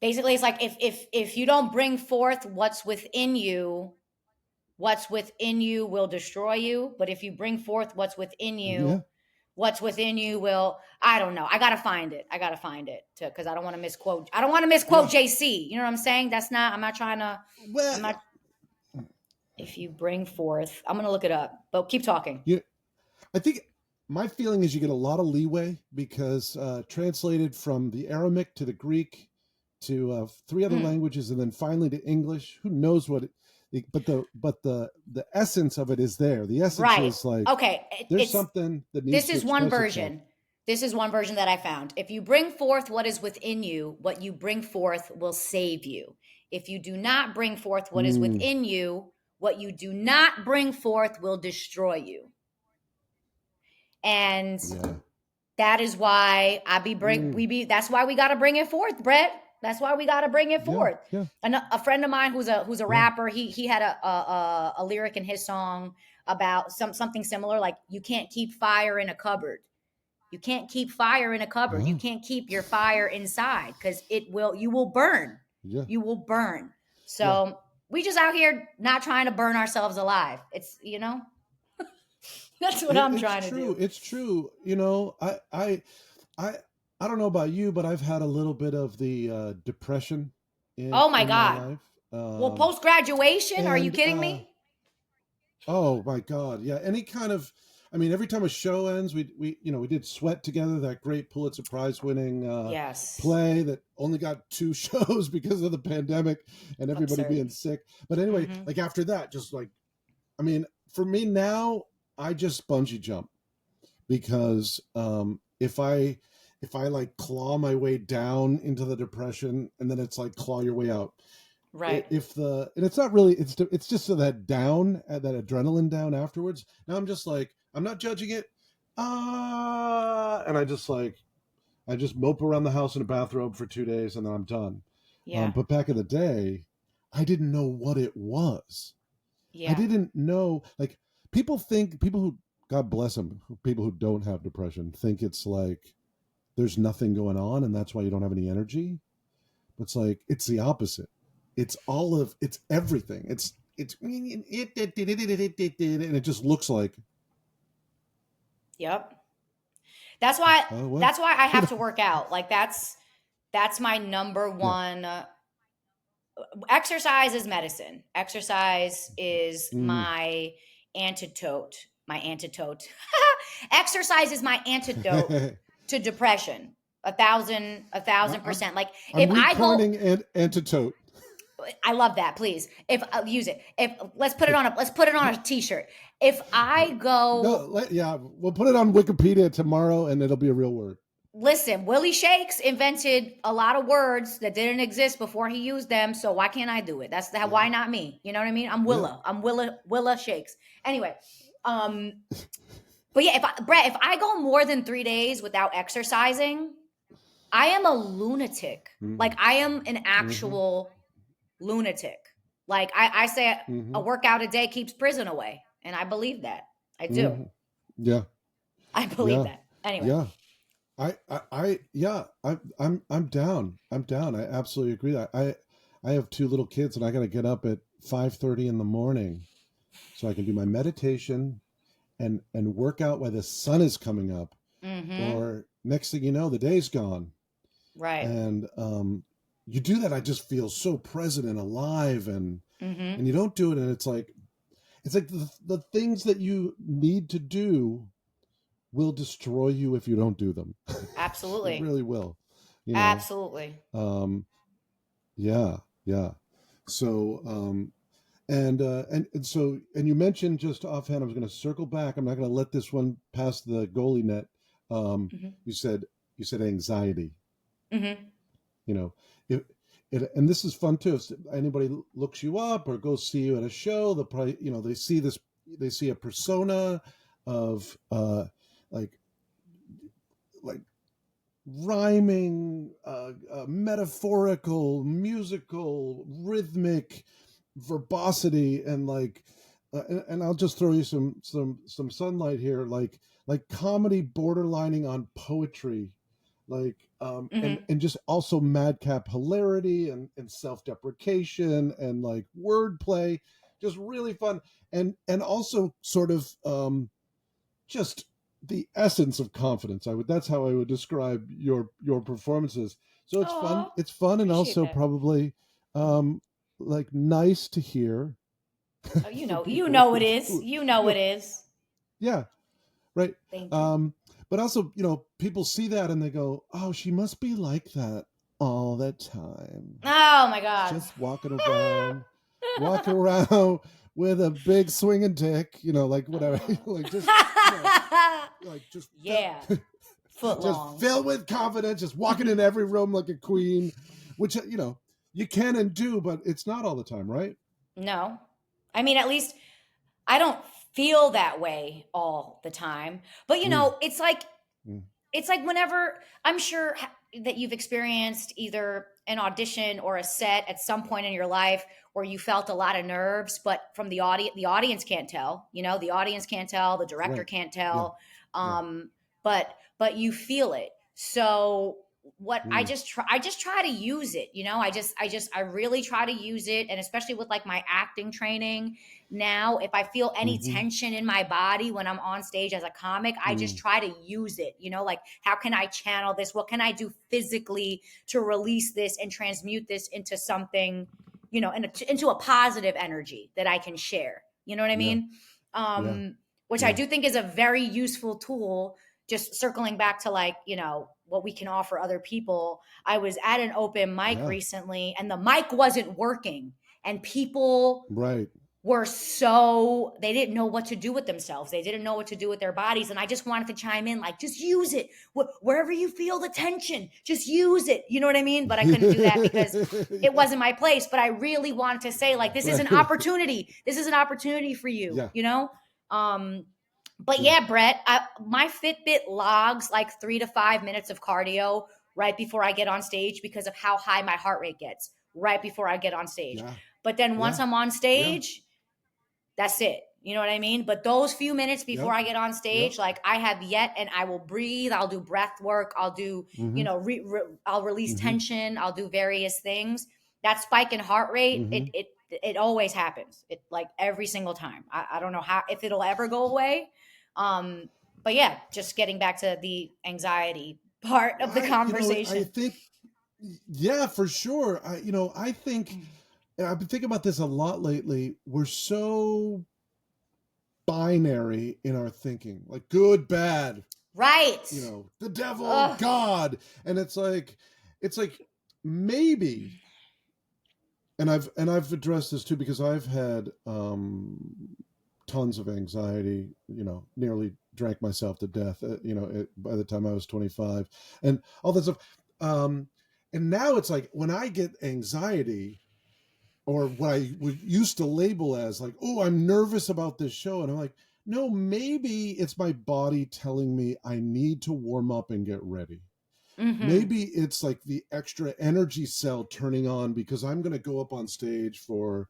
Basically, it's like if you don't bring forth what's within you will destroy you. But if you bring forth Yeah. what's within you will, I don't know. I gotta find it. Because I don't want to misquote. I don't want to misquote Yeah. JC. You know what I'm saying? I'm not trying to. Well, I'm not. If you bring forth, I'm gonna look it up. But keep talking. you I think my feeling is you get a lot of leeway because translated from the Aramaic to the Greek to three other Hmm. languages, and then finally to English. Who knows but the essence of it is there. The essence Right. is like Okay. there's It's something that needs This to is one express itself. version. This is one version that I found. If you bring forth what is within you, what you bring forth will save you. If you do not bring forth what is Mm, within you, what you do not bring forth will destroy you. And yeah. that is why Mm, that's why we got to bring it forth, Brett. That's why we got to bring it yeah. forth. Yeah. And a friend of mine who's a Yeah. rapper, he had a lyric in his song about something similar, like you can't keep fire in a cupboard. You can't keep fire in a cupboard. You Oh, can't keep your fire inside because you will burn. yeah. You will burn. Yeah. So we just out here not trying to burn ourselves alive. It's, that's what I'm It's trying to true. do. It's true. I, I don't know about you, but I've had a little bit of the depression Oh my in my God. life. Well, post graduation, are you And kidding me? Oh my God, yeah. Any kind of, I mean, every time a show ends, we did Sweat together, that great Pulitzer Prize winning Yes. play that only got two shows because of the pandemic and everybody Absurd. being sick. But anyway, Mm-hmm. like after that, just like, I mean, for me now, I just bungee jump because if I like claw my way down into the depression and then it's like claw your way out, Right. if the and it's not really it's just that down that adrenaline down afterwards. Now I'm just like, I'm not judging it, and I just mope around the house in a bathrobe for 2 days and then I'm done. Yeah. But back in the day, I didn't know what it was. I Yeah. didn't know, like, people who, God bless them, people who don't have depression think it's like there's nothing going on and that's why you don't have any energy. It's like it's the opposite. It's everything. It's and it just looks like, Yep. That's why well, that's why I you have know, to work out. Like that's my number yeah. one exercise is medicine. Exercise is Mm. my antidote. My antidote. Exercise is my antidote to depression. A thousand I'm percent. Like I'm if I go, recoining antidote. I love that. Please, if use it. If let's put it on a t-shirt. If I No, go, yeah, we'll put it on Wikipedia tomorrow, and it'll be a real word. listen, Willie Shakes invented a lot of words that didn't exist before he used them. So why can't I do it? That's the Yeah, why not me? You know what I mean? I'm yeah. Willa. I'm Willa Shakes. Anyway, um, but yeah, Brett, if I go more than 3 days without exercising, I am a lunatic. Mm-hmm. Like I am an Mm-hmm. actual lunatic. Like I say Mm-hmm. a workout a day keeps prison away. And I believe that. I do. Mm-hmm. Yeah, I believe yeah, that. Anyway. yeah. Yeah, I'm down. I'm down. I absolutely agree. I have two little kids, and I got to get up at 5:30 in the morning so I can do my meditation and work out while the sun is coming up. Mm-hmm. Or next thing you know, the day's gone, Right. and you do that. I just feel so present and alive, Mm-hmm. and you don't do it, and it's like the things that you need to do will destroy you if you don't do them. It Absolutely. really will, you know. Absolutely. Um, yeah, yeah. So, and so, and you mentioned just offhand, I was going to circle back. I'm not going to let this one pass the goalie net. Mm-hmm. You said anxiety. Mm-hmm. You know, if and this is fun too. If anybody looks you up or goes see you at a show, they'll probably, they see a persona of like like rhyming, metaphorical, musical, rhythmic verbosity, and and I'll just throw you some sunlight here, like comedy borderlining on poetry, Mm-hmm. and just also madcap hilarity and self-deprecation and like wordplay, just really fun, and also sort of just the essence of confidence. That's how I would describe your performances. So Oh, it's fun, and appreciate also that. probably um like nice to hear Oh, for you people know it is. who, You know it is. yeah, right. Thank you. um but also, people see that and they go, oh, she must be like that all the time, Oh my God. just walking around with a big swinging dick, like whatever, like just, like just Yeah. foot just longs. filled with confidence, just walking in every room like a queen, which, you can and do, but it's not all the time, right? No. I mean, at least I don't feel that way all the time. But Mm, mm, it's like whenever I'm sure that you've experienced either an audition or a set at some point in your life where you felt a lot of nerves, but from the audience can't tell. The audience can't tell, the director right. can't Yeah. tell, Yeah. but you feel it. So what Mm, I just try to use it. I really try to use it, and especially with like my acting training now, if I feel any mm-hmm, tension in my body when I'm on stage as a comic, I just mm, try to use it. Like, how can I channel this? What can I do physically to release this and transmute this into something, into a positive energy that I can share? You know what I yeah. mean? Yeah. Which I Yeah. do think is a very useful tool. Just circling back to, like, what we can offer other people. I was at an open mic Yeah. recently and the mic wasn't working, and people Right. they didn't know what to do with themselves. They didn't know what to do with their bodies. And I just wanted to chime in, like, just use it. Wherever you feel the tension, just use it. You know what I mean? But I couldn't do that because it Yeah. wasn't my place. But I really wanted to say, like, this is an Right. opportunity. This is an opportunity for you, Yeah. Um, but Yeah. yeah, Brett, my Fitbit logs like 3 to 5 minutes of cardio right before I get on stage because of how high my heart rate gets right before I get on stage. Yeah. But then once Yeah. I'm on Yeah. stage, that's it. You know what I mean? But those few minutes before Yep. I get on Yep. stage, like, I have yet, and I will breathe. I'll do breath work. I'll do, Mm-hmm. I'll release Mm-hmm. tension. I'll do various things. That spike in heart rate, Mm-hmm. it always happens. It, like, every single time. I don't know how, if it'll ever go away. Um, but yeah, just getting back to the anxiety part of the I conversation. think, yeah, for sure. I think, and I've been thinking about this a lot lately. We're so binary in our thinking, like good, bad, Right. the devil, Ugh. God. And it's like maybe, and I've addressed this too because I've had tons of anxiety, nearly drank myself to death, by the time I was 25 and all that stuff. Um, and now it's like when I get anxiety, or what I would used to label as like, oh, I'm nervous about this show. And I'm like, no, maybe it's my body telling me I need to warm up and get ready. Mm-hmm. Maybe it's like the extra energy cell turning on because I'm going to go up on stage for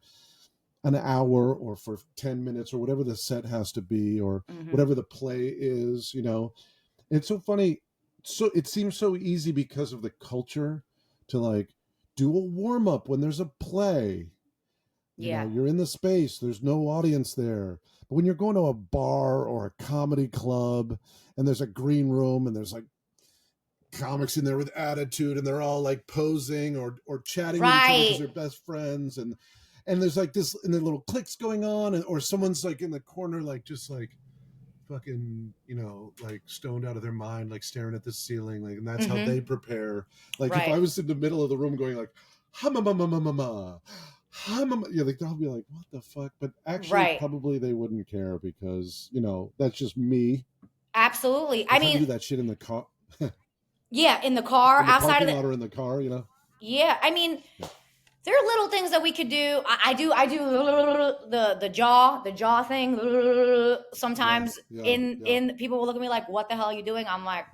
an hour or for 10 minutes or whatever the set has to be or Mm-hmm. whatever the play is. It's so funny. So it seems so easy because of the culture to like do a warm up when there's a play. Yeah. You're in the space, there's no audience there. But when you're going to a bar or a comedy club and there's a green room and there's like comics in there with attitude and they're all like posing or chatting with each other because Right. they're best friends, and there's like this and the little clicks going on, or someone's like in the corner like just like fucking like stoned out of their mind, like staring at the ceiling, like, and that's how Mm-hmm. they prepare. Like if I Right. was in the middle of the room going like hum yeah, like they'll be like what the fuck, but actually Right. probably they wouldn't care because that's just me. Absolutely. I I try to mean, do that shit in the car, yeah, in the car, in the outside of parking the, lot or in the car. yeah. I mean, Yeah. there are little things that we could do. I do the jaw thing. Yeah, Sometimes yeah, yeah. in people will look at me like, "What the hell are you doing?" I'm like,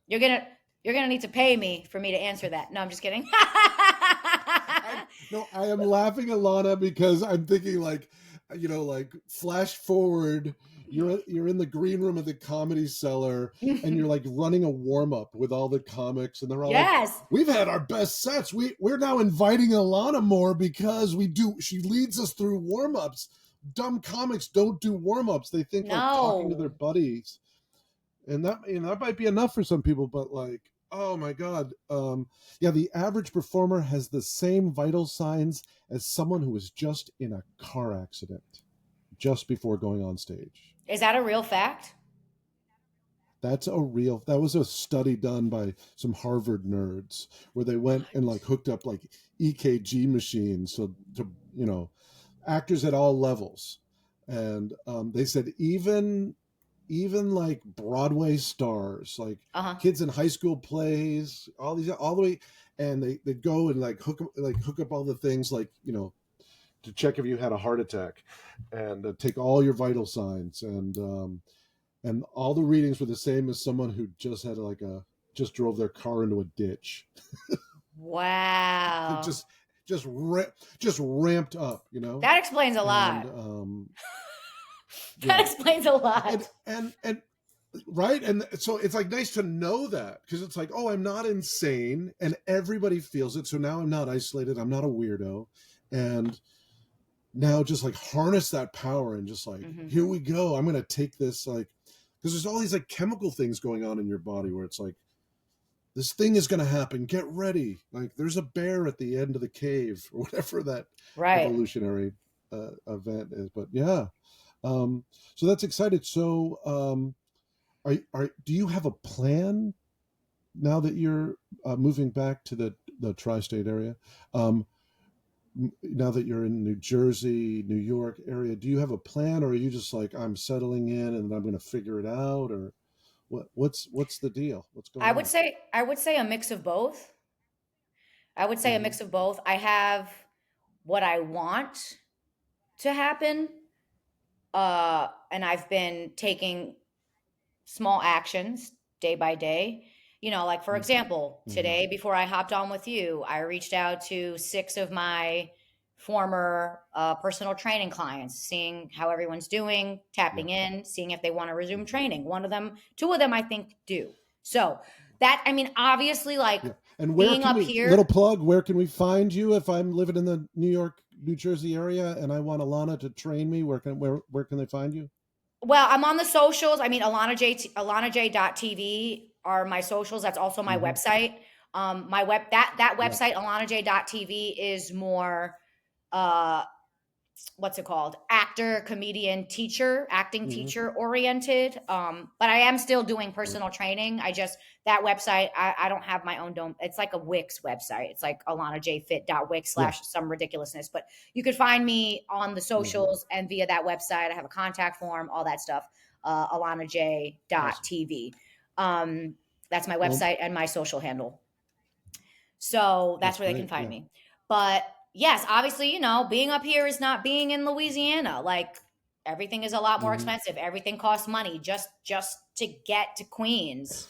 "You're gonna you're gonna need to pay me for me to answer that." No, I'm just kidding. I no, I am laughing, Alana, because I'm thinking like, like flash forward. You're in the green room of the Comedy Cellar, and you're like running a warm up with all the comics, and they're all like, Yes. "We've had our best sets. We're now inviting Alana more because we do. She leads us through warm ups. Dumb comics don't do warm ups. They think like talking to their No. buddies, and that might be enough for some people, but like, oh my god, yeah, the average performer has the same vital signs as someone who was just in a car accident just before going on stage. Is that a real fact? That was a study done by some Harvard nerds where they went and like hooked up like EKG machines, so to actors at all levels, and they said even like Broadway stars, like Uh-huh. kids in high school plays, all the way, and they go and like hook up all the things, like, to check if you had a heart attack, and take all your vital signs, and all the readings were the same as someone who just had like a just drove their car into a ditch. Wow. just just just ramped up, That explains a and lot. That yeah, explains a lot. and right, and so it's like nice to know that, because it's like, oh, I'm not insane, and everybody feels it, so now I'm not isolated, I'm not a weirdo, and now just like harness that power and just like, Hmm. here we go, I'm gonna take this, like, because there's all these like chemical things going on in your body where it's like, this thing is going to happen, get ready, like there's a bear at the end of the cave or whatever that Right. evolutionary event is. But yeah, so that's excited. So do you have a plan now that you're moving back to the tri-state area, um, now that you're in New Jersey, New York area? Do you have a plan, or are you just like, I'm settling in and I'm going to figure it out, or what's the deal, what's I going would on? say I would say a mix of both. I would say a Mm-hmm. mix of both. I have what I want to happen, and I've been taking small actions day by day. Like for example, Mm-hmm. today before I hopped on with you, I reached out to six of my former personal training clients, seeing how everyone's doing, Yeah. tapping in, seeing if they want to resume training. One of them, two of them, I think do. So that, I mean, obviously, like Yeah. And where being can up we, little here. plug, where can we find you if I'm living in the New York, New Jersey area and I want Alana to train me? Where can they find you? Well, I'm on the socials. I mean, AlanaJ.tv are my socials. That's also my Mm-hmm. website. My web that Yeah. website, AlanaJ.tv, is more uh what's it called, actor, comedian, teacher, acting Mm-hmm. teacher oriented. But I am still doing Right. personal training. I just, that website, I don't have my own dome. It's like a Wix website. It's like alanajfit.wix Yeah. slash some ridiculousness. But you could find me on the Mm-hmm. socials and via that website. I have a contact form, all that stuff. Awesome. AlanaJ.tv. Um, that's my Well, website and my social handle. So that's that's where they can great. find Yeah. me. But yes, obviously, being up here is not being in Louisiana. Like everything is a lot more Mm-hmm. expensive. Everything costs money. Just to get to Queens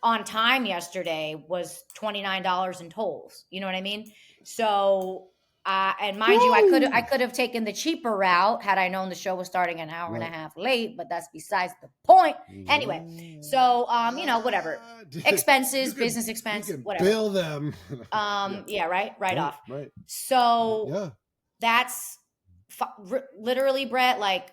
on time yesterday was $29 in tolls. You know what I mean? So and mind you, I Woo! could have taken the cheaper route had I known the show was starting an hour and a Right. half late, but that's besides the point. Anyway, Yeah. so whatever. You Expenses, can business you expense, can whatever. bill them. Yeah. Yeah, right Right. off. Right. Right. So Yeah. that's literally, Brett, like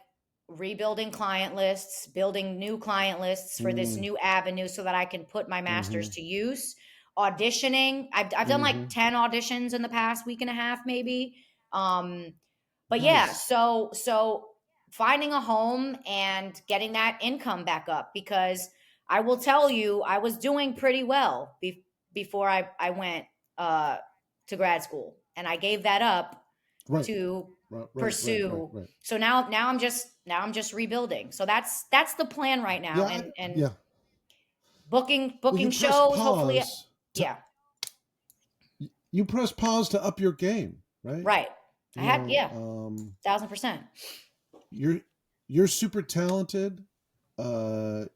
rebuilding client lists, building new client lists for this Mm, new avenue so that I can put my masters mm-hmm. to use. Auditioning. I've done like Mm-hmm. 10 auditions in the past week and a half, maybe. Um, but yeah, Nice. so finding a home and getting that income back up, because I will tell you, I was doing pretty well before I went uh, to grad school, and I gave that up Right. to Right. Right. Right. Right. pursue. Right. So now I'm just rebuilding. So that's the plan right now, Yeah. and Yeah. booking Well, booking shows. Hopefully, yeah, you press pause to up your game, right? right. I You had, know, yeah, 1,000%. you're you're super talented. You're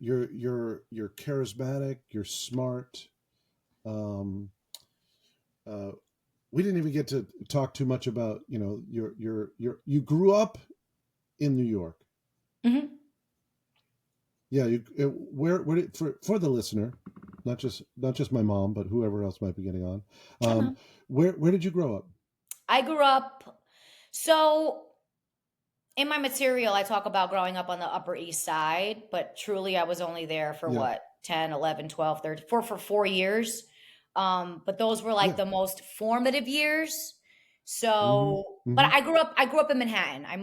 charismatic. You're smart. Um, uh, we didn't even get to talk too much about, you grew up in New York. Hmm. Yeah. Where did, for the listener, not just my mom, but whoever else might be getting on. I Um, know. where did you grow up? I grew up. So in my material, I talk about growing up on the Upper East Side, but truly I was only there for Yeah. what, 10, 11, 12, 13, for 4 years. But those were like Yeah. the most formative years. Mm-hmm. So, but Mm-hmm. I grew up in Manhattan. I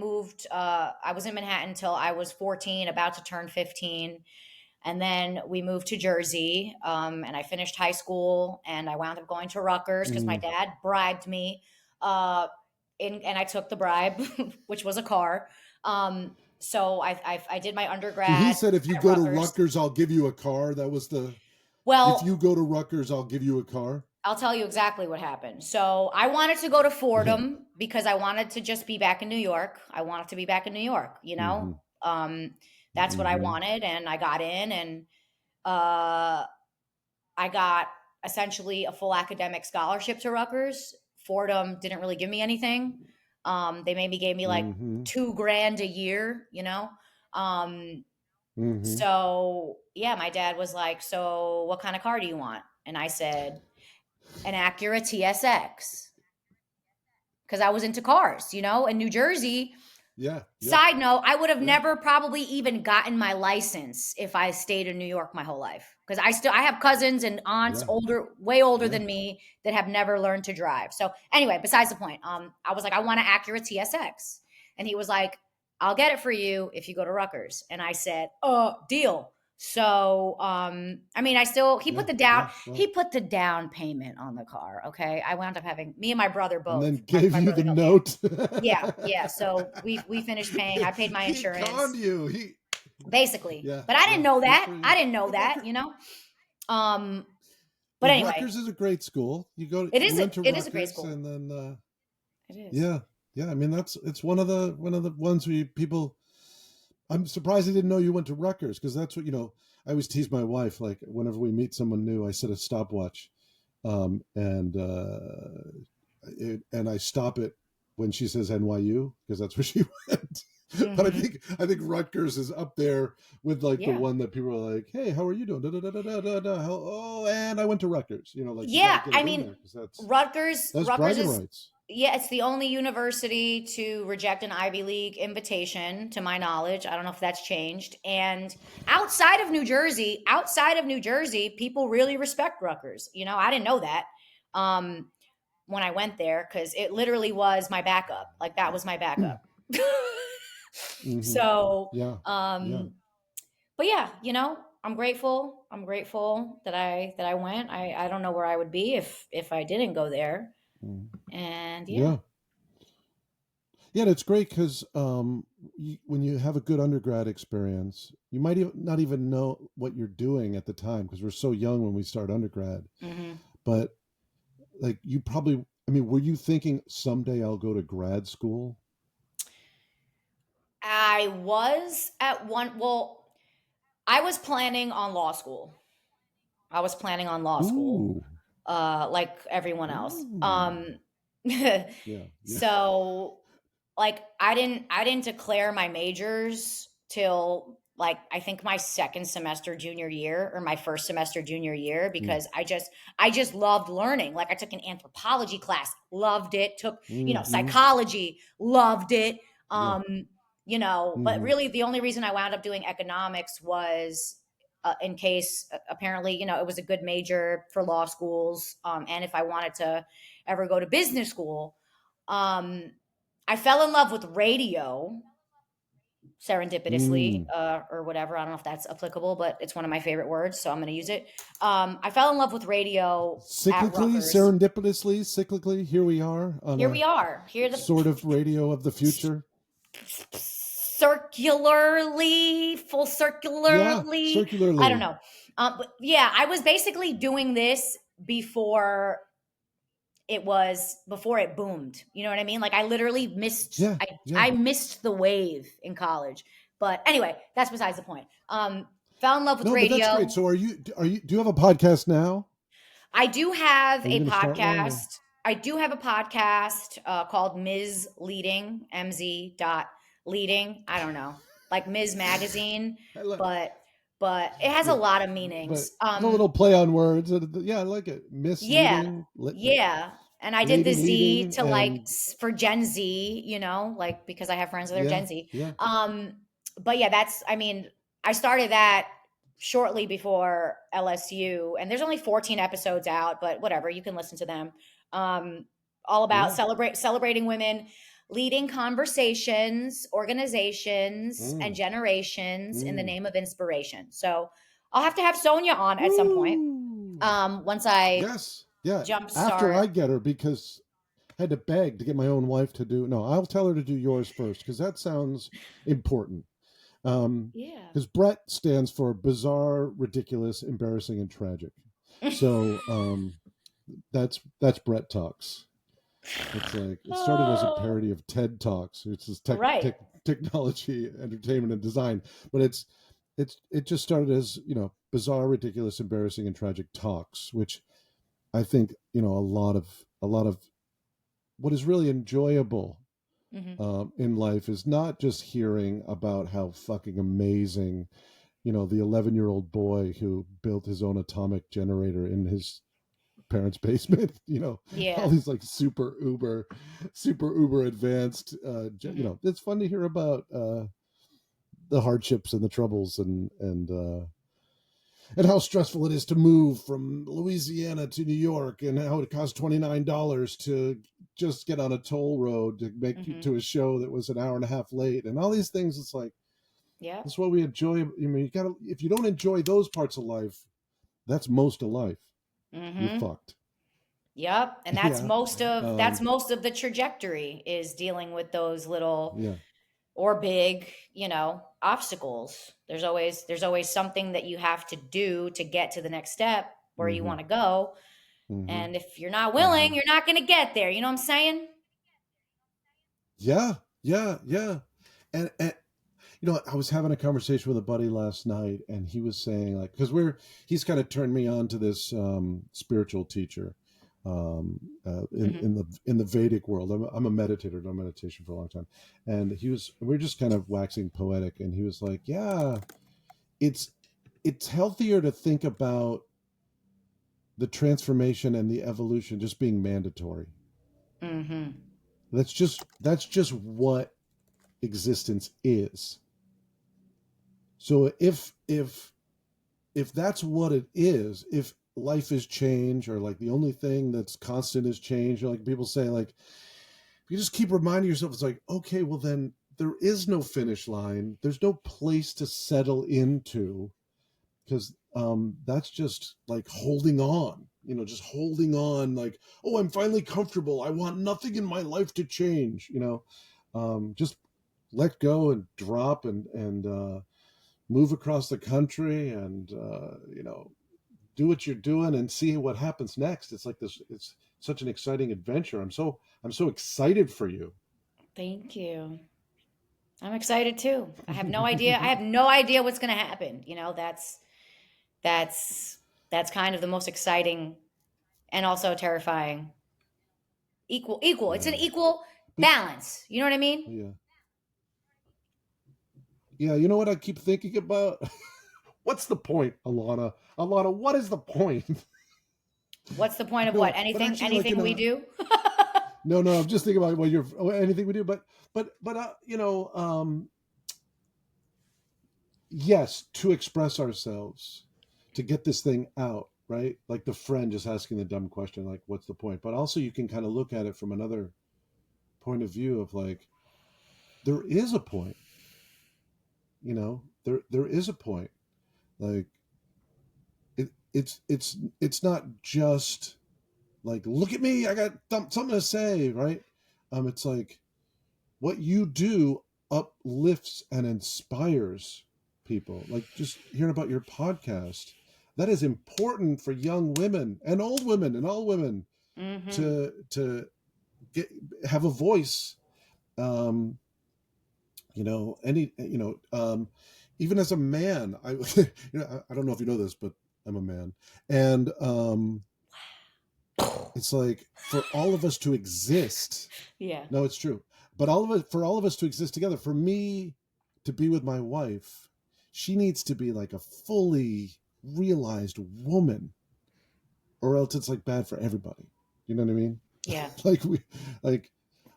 was in Manhattan until I was 14, about to turn 15. And then we moved to Jersey, and I finished high school, and I wound up going to Rutgers because my Mm, dad bribed me, and I took the bribe, which was a car. So I did my See, he undergrad said if you at go to Rutgers. Rutgers, I'll give you a car. That was the if Well, you go to Rutgers, I'll give you a car. I'll tell you exactly what happened. So I wanted to go to Yeah. Fordham because I wanted to just be back in New York. I wanted to be back in New York, you know? Mm-hmm. That's what I Mm-hmm. wanted. And I got in, and uh, I got essentially a full academic scholarship to Rutgers. Fordham didn't really give me anything. They maybe gave me like Mm-hmm. 2 grand a year, you know? Um, Mm-hmm. so yeah, my dad was like, "So what kind of car do you want?" And I said, "An Acura TSX." Because I was into cars, you know, in New Jersey. Yeah. Yeah. Side note, I would have Yeah. never probably even gotten my license if I stayed in New York my whole life. Because I have cousins and aunts Yeah. older, way older Yeah. than me, that have never learned to drive. So anyway, besides the point, I was like, I want an Acura TSX. And he was like, I'll get it for you if you go to Rutgers. And I said, deal. So I mean, I still Yeah. Yeah. he Well, put the down payment on the car. Okay. I wound up having me and my brother and both. then My, gave my you brother the helped me. note. Yeah, yeah. So we finished paying. I paid my He conned insurance you. He. basically, Yeah. but I didn't Yeah. know Good that. for I you. didn't know But that, Rutgers. you know. Um, but Well, anyway, Rutgers is a great school. it You is went to it is a great Rutgers, school. and then It is. yeah, yeah. I mean, it's one of the ones where people. I'm surprised I didn't know you went to Rutgers because that's what I always tease my wife like whenever we meet someone new, I set a stopwatch, and I stop it when she says NYU because that's where she went. But I Hmm. think I think Rutgers is up there with like the Yeah, one that people are like, "Hey, how are you doing?" Da, da, da, da, da, da, da. Oh, and I went to Rutgers. Like you got to yeah. get I it in mean, there because that's that's Rutgers bragging is rights. yeah. It's the only university to reject an Ivy League invitation, to my knowledge. I don't know if that's changed. And outside of New Jersey, people really respect Rutgers. You know, I didn't know that. Um, when I went there because it literally was my backup. Like that was my backup. Hmm. So, Yeah, yeah. but yeah, you know, I'm grateful. I'm grateful that I went. I don't know where I would be if I didn't go there. Mm. And yeah, Yeah. Yeah, it's great because when you have a good undergrad experience, you might not even know what you're doing at the time because we're so young when we start undergrad. hmm But like you probably, I mean, were you thinking someday I'll go to grad school? I was at one. Well, I was planning on law school. I was planning on law school, Ooh, like everyone else. ooh, yeah, yeah. So like I didn't declare my majors till like I think my second semester junior year or my first semester junior year Mm, because I just loved learning. Like I took an anthropology class, loved it, took, mm-hmm, psychology, loved it. yeah, Um, but mm-hmm, really the only reason I wound up doing economics was in case apparently, it was a good major for law schools. And if I wanted to ever go to business school, um, I fell in love with radio serendipitously, mm. or whatever. I don't know if that's applicable, but it's one of my favorite words, so I'm going to use it. I fell in love with radio at Cyclically, Rutgers. serendipitously, cyclically, here we are on Here a we are. Here the sort of radio of the future. circularly, full Yeah, circularly. I don't circularly. know. But yeah, I was basically doing this before before it boomed. You know what I mean? Like I literally missed Yeah, I yeah. I missed the wave in college. But anyway, that's besides the point. Fell in love with No, but that's great. radio. So are you do you have a podcast now? I do have Are you a going to start one or podcast. I do have a podcast called Ms. Leading, MZ dot leading. I don't know, like Ms. Magazine, I like but it has a yeah, lot of but meanings. a little play on words. Yeah, I like it. Yeah, Misleading, yeah. And I did the lady Z leading, to like and for Gen Z, like because I have friends that are yeah, Gen Z. yeah. Um, but yeah, I mean, I started that shortly before LSU, and there's only 14 episodes out, but whatever, you can listen to them. Um, all about Yeah. celebrating women, leading conversations, organizations, and Mm, generations in the mm. name of inspiration. So I'll have to have Sonia on at some point. Woo! Once I Yes, yeah. After jumpstart. I get her because I had to beg to get my own wife to do. No, I'll tell her to do yours first because that sounds important. Yeah. Because Brett stands for bizarre, ridiculous, embarrassing, and tragic. So that's Brett Talks. It's like it started as a Oh, parody of TED Talks, which is right. technology, entertainment, and design. But it just started as bizarre, ridiculous, embarrassing, and tragic talks, which I think a lot of what is really enjoyable Hmm. in life is not just hearing about how fucking amazing the 11-year-old boy who built his own atomic generator in his parents' basement. All Yeah. these like super uber advanced. Hmm. It's fun to hear about the hardships and the troubles and how stressful it is to move from Louisiana to New York, and how it costs $29 to just get on a toll road to make you Hmm. to a show that was an hour and a half late, and all these things. It's like Yep. that's what we enjoy. I mean, you gotta if you don't enjoy those parts of life, that's most of life. You're Hmm. fucked. Yep. And that's Yeah. that's most of the trajectory is dealing with those little Yeah. or big, obstacles. There's always something that you have to do to get to the next step where you Mm-hmm. want to go. Mm-hmm. And if you're not Mm-hmm. willing, you're not going to get there. You know what I'm saying? Yeah. Yeah. Yeah. And I was having a conversation with a buddy last night, and he was saying, like, because he's kind of turned me on to this spiritual teacher in Hmm. in the Vedic world. I'm a meditator, done meditation for a long time, and we are just kind of waxing poetic, and he was like, yeah, it's it's healthier to think about the transformation and the evolution just being mandatory. Hmm. That's just what existence is. So if that's what it is, if life is change, or like the only thing that's constant is change, or like people say, like, if you just keep reminding yourself, it's like, okay, well then there is no finish line, there's no place to settle into, because that's just like holding on, just holding on, like, oh, I'm finally comfortable, I want nothing in my life to change, just let go and drop and move across the country and do what you're doing and see what happens next. It's like this. It's such an exciting adventure. I'm so excited for you. Thank you. I'm excited too. I have no idea. I have no idea what's going to happen. That's that's kind of the most exciting and also terrifying. Equal. It's an Yeah, equal but balance. You know what I mean? yeah, yeah. You know what I keep thinking about? What's the point, Alana? Alana, what is the point? What's the point of what? No, but Anything actually, like anything in we a do? no, no. I'm just thinking about what you're anything we do, but yes, to express ourselves, to get this thing out, right? Like the friend just asking the dumb question, like, what's the point? But also, you can kind of look at it from another point of view of like, there is a point, there is a point. Like, it's not just like, look at me, I got something to say, right? It's like what you do uplifts and inspires people. Like just hearing about your podcast, that is important for young women and old women and all women Hmm. to get have a voice. um Even as a man, I don't know if you know this, but I'm a man, and it's like for all of us to exist. Yeah. No, it's true. But for all of us to exist together, for me to be with my wife, she needs to be like a fully realized woman, or else it's like bad for everybody. You know what I mean? Yeah. like we like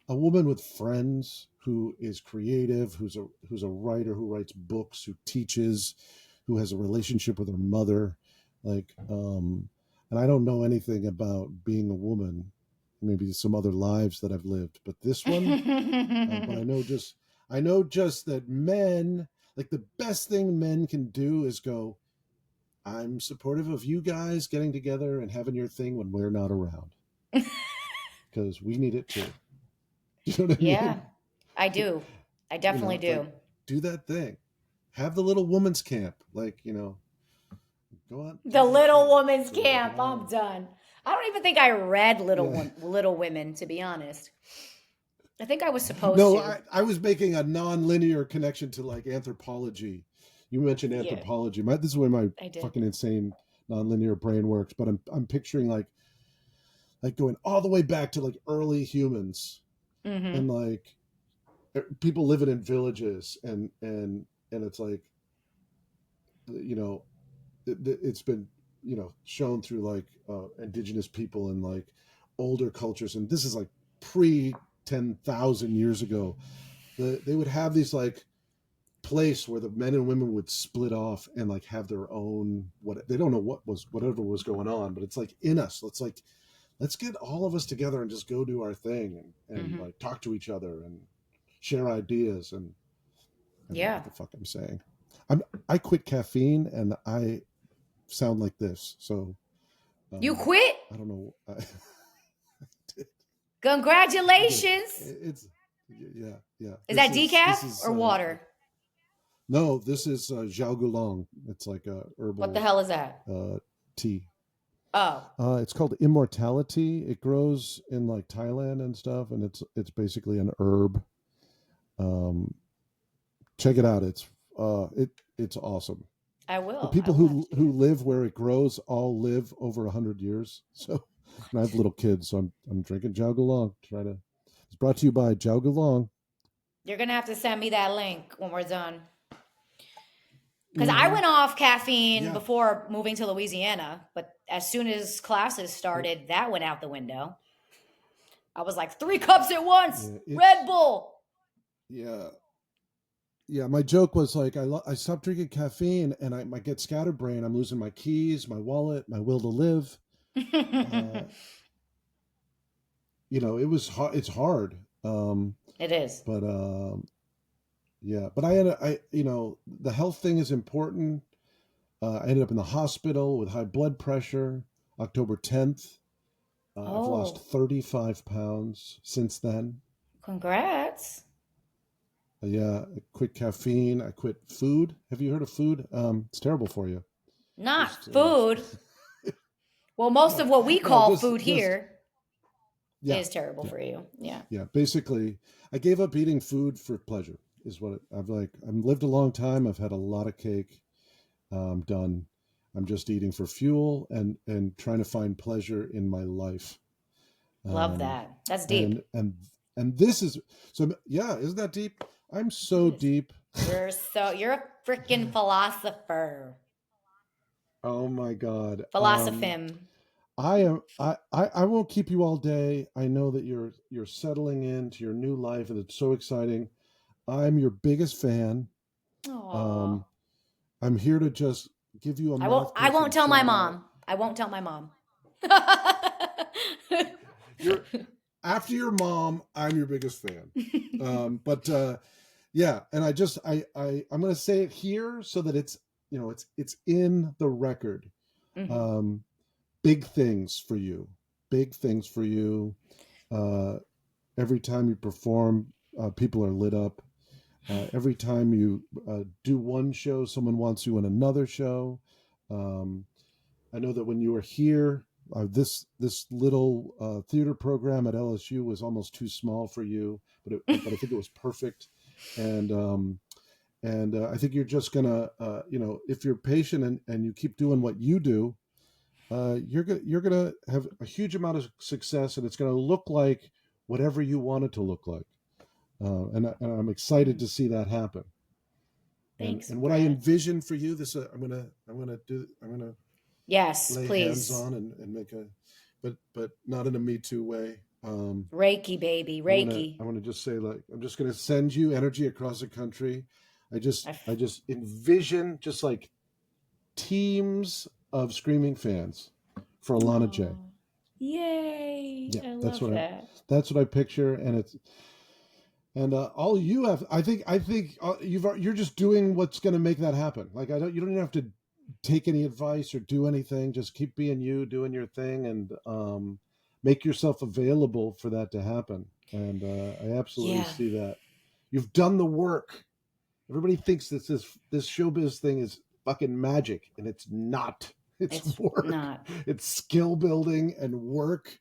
a woman with friends who is creative, who's a writer, who writes books, who teaches, who has a relationship with her mother, like and I don't know anything about being a woman, maybe some other lives that I've lived, but this one, but I know just that men, like, the best thing men can do is go, I'm supportive of you guys getting together and having your thing when we're not around, because we need it too. You know what I Yeah, mean? I do. I definitely Like, do. do that thing. have the little woman's camp, like, go out, The do your Little thing. Woman's So like, Camp. I'm done. I don't even think I read yeah. Little Women, to be honest. I think I was supposed No, to. I was making a non-linear connection to like anthropology. You mentioned Yeah, anthropology. This is where my I did. fucking insane non-linear brain works. But I'm picturing like going all the way back to like early humans Mm-hmm. and like people living in villages and it's like, you know it's been shown through like indigenous people and like older cultures, and this is like pre 10,000 years ago. They would have these like place where the men and women would split off and like have their own, what they don't know whatever was going on, but it's like in us. Let's get all of us together and just go do our thing and Mm-hmm. like talk to each other and share ideas. And I don't know Yeah. what the fuck I'm saying. I quit caffeine and I sound like this. So You quit? I don't know. I did. Congratulations. It's yeah, yeah. Is that decaf This is or water? no, this is Xiao Gulong. It's like a What the herbal hell is that? uh, tea. Oh, It's called Immortality. It grows in like Thailand and stuff, and it's basically an herb. Um, Check it out. It's awesome. I The will. I people will have to do who that. live where it grows all live over 100 years. So, and I have little kids, so I'm drinking Jiao Gulong. It's brought to you by Jiao Gulong. You're gonna have to send me that link when we're done. Because I Mm-hmm. went off caffeine Yeah. before moving to Louisiana, but as soon as classes Well, started, that went out the window. I was like, 3 cups at once, yeah. Red Bull. Yeah. Yeah. My joke was like I stopped drinking caffeine and I might get scatterbrain. I'm losing my keys, my wallet, my will to live. Uh, it was hard. It's hard. It is. But yeah. But I ended. The health thing is important. I ended up in the hospital with high blood pressure. October 10th. I've lost Oh, 35 pounds since then. congrats. Yeah, I quit caffeine. I quit food. Have you heard of food? It's terrible for you. Just Not food. Well, most no, of what we no, call food just here yeah, is terrible yeah, for you. Yeah. yeah. Basically, I gave up eating food for pleasure. Is what I've like. I've lived a long time. I've had a lot of cake. Done. I'm just eating for fuel and trying to find pleasure in my life. Love Um, that. That's deep. and this is so yeah. Isn't that deep? I'm It so is. deep. You're a freaking philosopher. Oh my god. Philosophim. I am. I won't keep you all day. I know that you're settling into your new life, and it's so exciting. I'm your biggest fan. Aw. Um, I'm here to just give you a I mouthpiece won't and tell my shout out. mom. I won't tell my mom. You're after your mom. I'm your biggest fan. But yeah, and I'm going to say it here so that it's in the record. Mhm. Um, Big things for you. Big things for you. Uh, every time you perform, people are lit up. Every time you do one show, someone wants you in another show. Um, I know that when you were here, this little theater program at LSU was almost too small for you, but I think it was perfect. And I think you're just gonna, if you're patient and you keep doing what you do, you're gonna have a huge amount of success, and it's gonna look like whatever you want it to look like. And I'm excited to see that happen. And Thanks, and what I Brett. envision for you, this I'm gonna Yes, lay hands please. on and make a, but not in a Me Too way. Reiki, baby. I want to Reiki. I want to just say, like, I'm just gonna send you energy across the country. I just I I f- just envision just like teams of screaming fans for Alana J. Aw. Yay. Yeah, I love that. that's what I picture, and it's and all you have. I think you're just doing what's going to make that happen. Like you don't even have to take any advice or do anything. Just keep being you, doing your thing, and make yourself available for that to happen. And I absolutely Yeah. see that you've done the work. Everybody thinks that this showbiz thing is fucking magic, and it's not. It's It's work. not. It's skill building and work,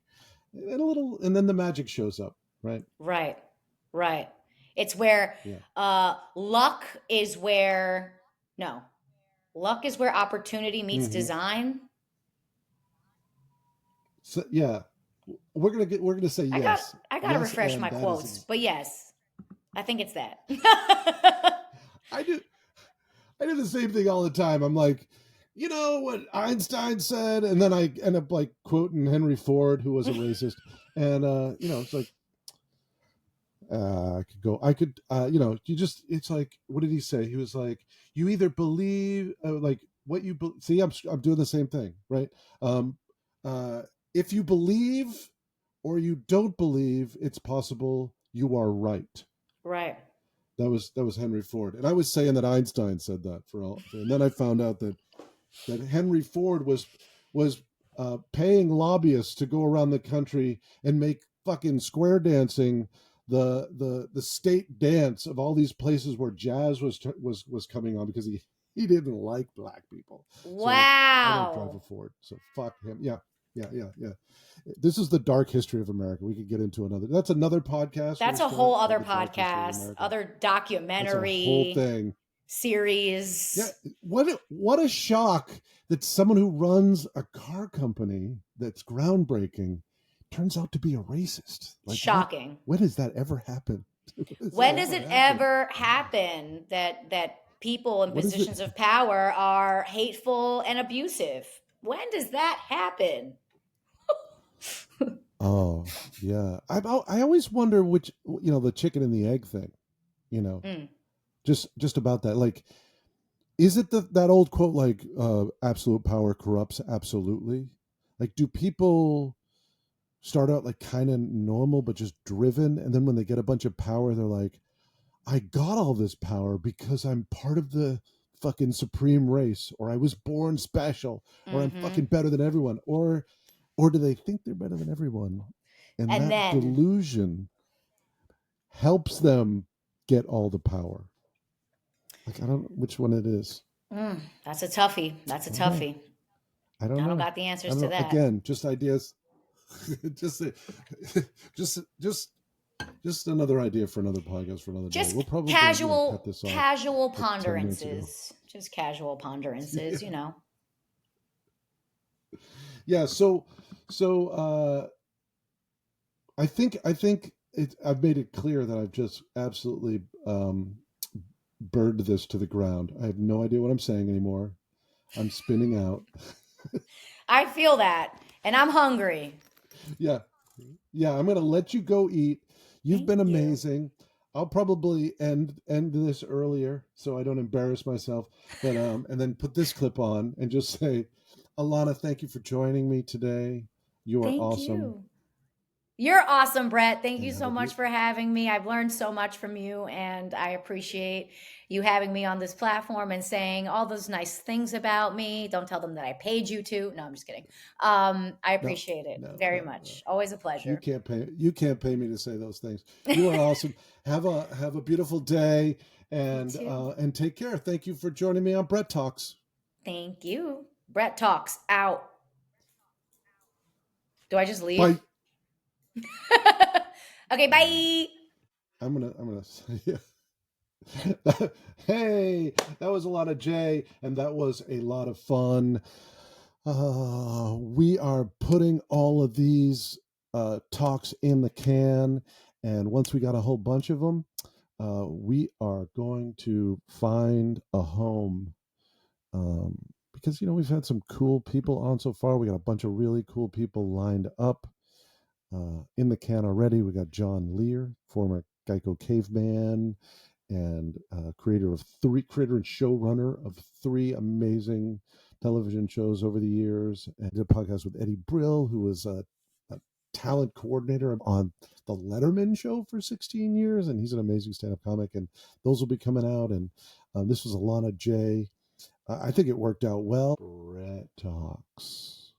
and and then the magic shows up, right? Right. Right. It's where Yeah. luck is where no. Luck is where opportunity meets Mm-hmm. design. So yeah, we're gonna say I got yes, I got to yes, refresh my and that is. quotes, but yes, I think it's that. I do. I do the same thing all the time. I'm like, you know what Einstein said, and then I end up like quoting Henry Ford, who was a racist, and it's like I could go, I could, you just, it's like, what did he say? He was like, you either believe, like what you see. I'm doing the same thing, right? Um, uh, if you believe or you don't believe it's possible, you are right. Right. That was Henry Ford, and I was saying that Einstein said that and then I found out that Henry Ford was paying lobbyists to go around the country and make fucking square dancing the state dance of all these places where jazz was coming on because he didn't like black people. So I don't drive a Wow. Ford. So fuck him. Yeah. Yeah, yeah, yeah. This is the dark history of America. We could get into another. That's another podcast we'll That's a start whole other called the dark history of podcast, America. other That's a whole documentary thing. Yeah, series. what a shock that someone who runs a car company that's groundbreaking turns out to be a racist. Like what? Shocking. When does that ever happen? When does that When does ever it happen? ever happen that people in What is it? positions of power are hateful and abusive? When does that happen? Oh yeah, I always wonder which the chicken and the egg thing. You know, Mm, just about that. Like, is it that old quote like absolute power corrupts absolutely? Like, do people start out like kind of normal but just driven, and then when they get a bunch of power they're like, I got all this power because I'm part of the fucking supreme race, or I was born special, or I'm hmm. fucking better than everyone, or do they think they're better than everyone, and And that then, delusion helps them get all the power? Like, I don't know which one it is. that's a toughie. That's a I don't know. toughie. I don't I don't know. got the I answers don't to know. that. Again, just ideas. just just just just another idea for another podcast for another day. Just We'll probably cut casual, this off casual like 10 minutes ago. ponderances. Just casual ponderances, Yeah. Yeah, so I think I've made it clear that I've just absolutely burned this to the ground. I have no idea what I'm saying anymore. I'm spinning out. I feel that, and I'm hungry. Yeah. Yeah, I'm going to let you go eat. You've Thank been you. amazing. I'll probably end this earlier so I don't embarrass myself. But and then put this clip on and just say, Alana, thank you for joining me today. You are Thank awesome. you. You're awesome, Brett. Thank And you have so a much beautiful. for having me. I've learned so much from you, and I appreciate you having me on this platform and saying all those nice things about me. Don't tell them that I paid you to. No, I'm just kidding. I No, appreciate it no, very no, no. much. Always a You pleasure. can't pay me to say those things. You are awesome. Have a beautiful day You too. and take care. Thank you for joining me on Brett Talks. Thank you. Brett talks out. Do I just leave? Bye. Okay, bye. I'm gonna say yeah. Hey, that was Alona J, and that was a lot of fun. We are putting all of these talks in the can, and once we got a whole bunch of them, we are going to find a home. Um, because we've had some cool people on so far. We got a bunch of really cool people lined up in the can already. We got John Lear, former Geico caveman, and creator and showrunner of three amazing television shows over the years, and did a podcast with Eddie Brill, who was a talent coordinator on the Letterman show for 16 years, and he's an amazing stand-up comic, and those will be coming out. And this was Alana J. I think it worked out well. Brett Talks.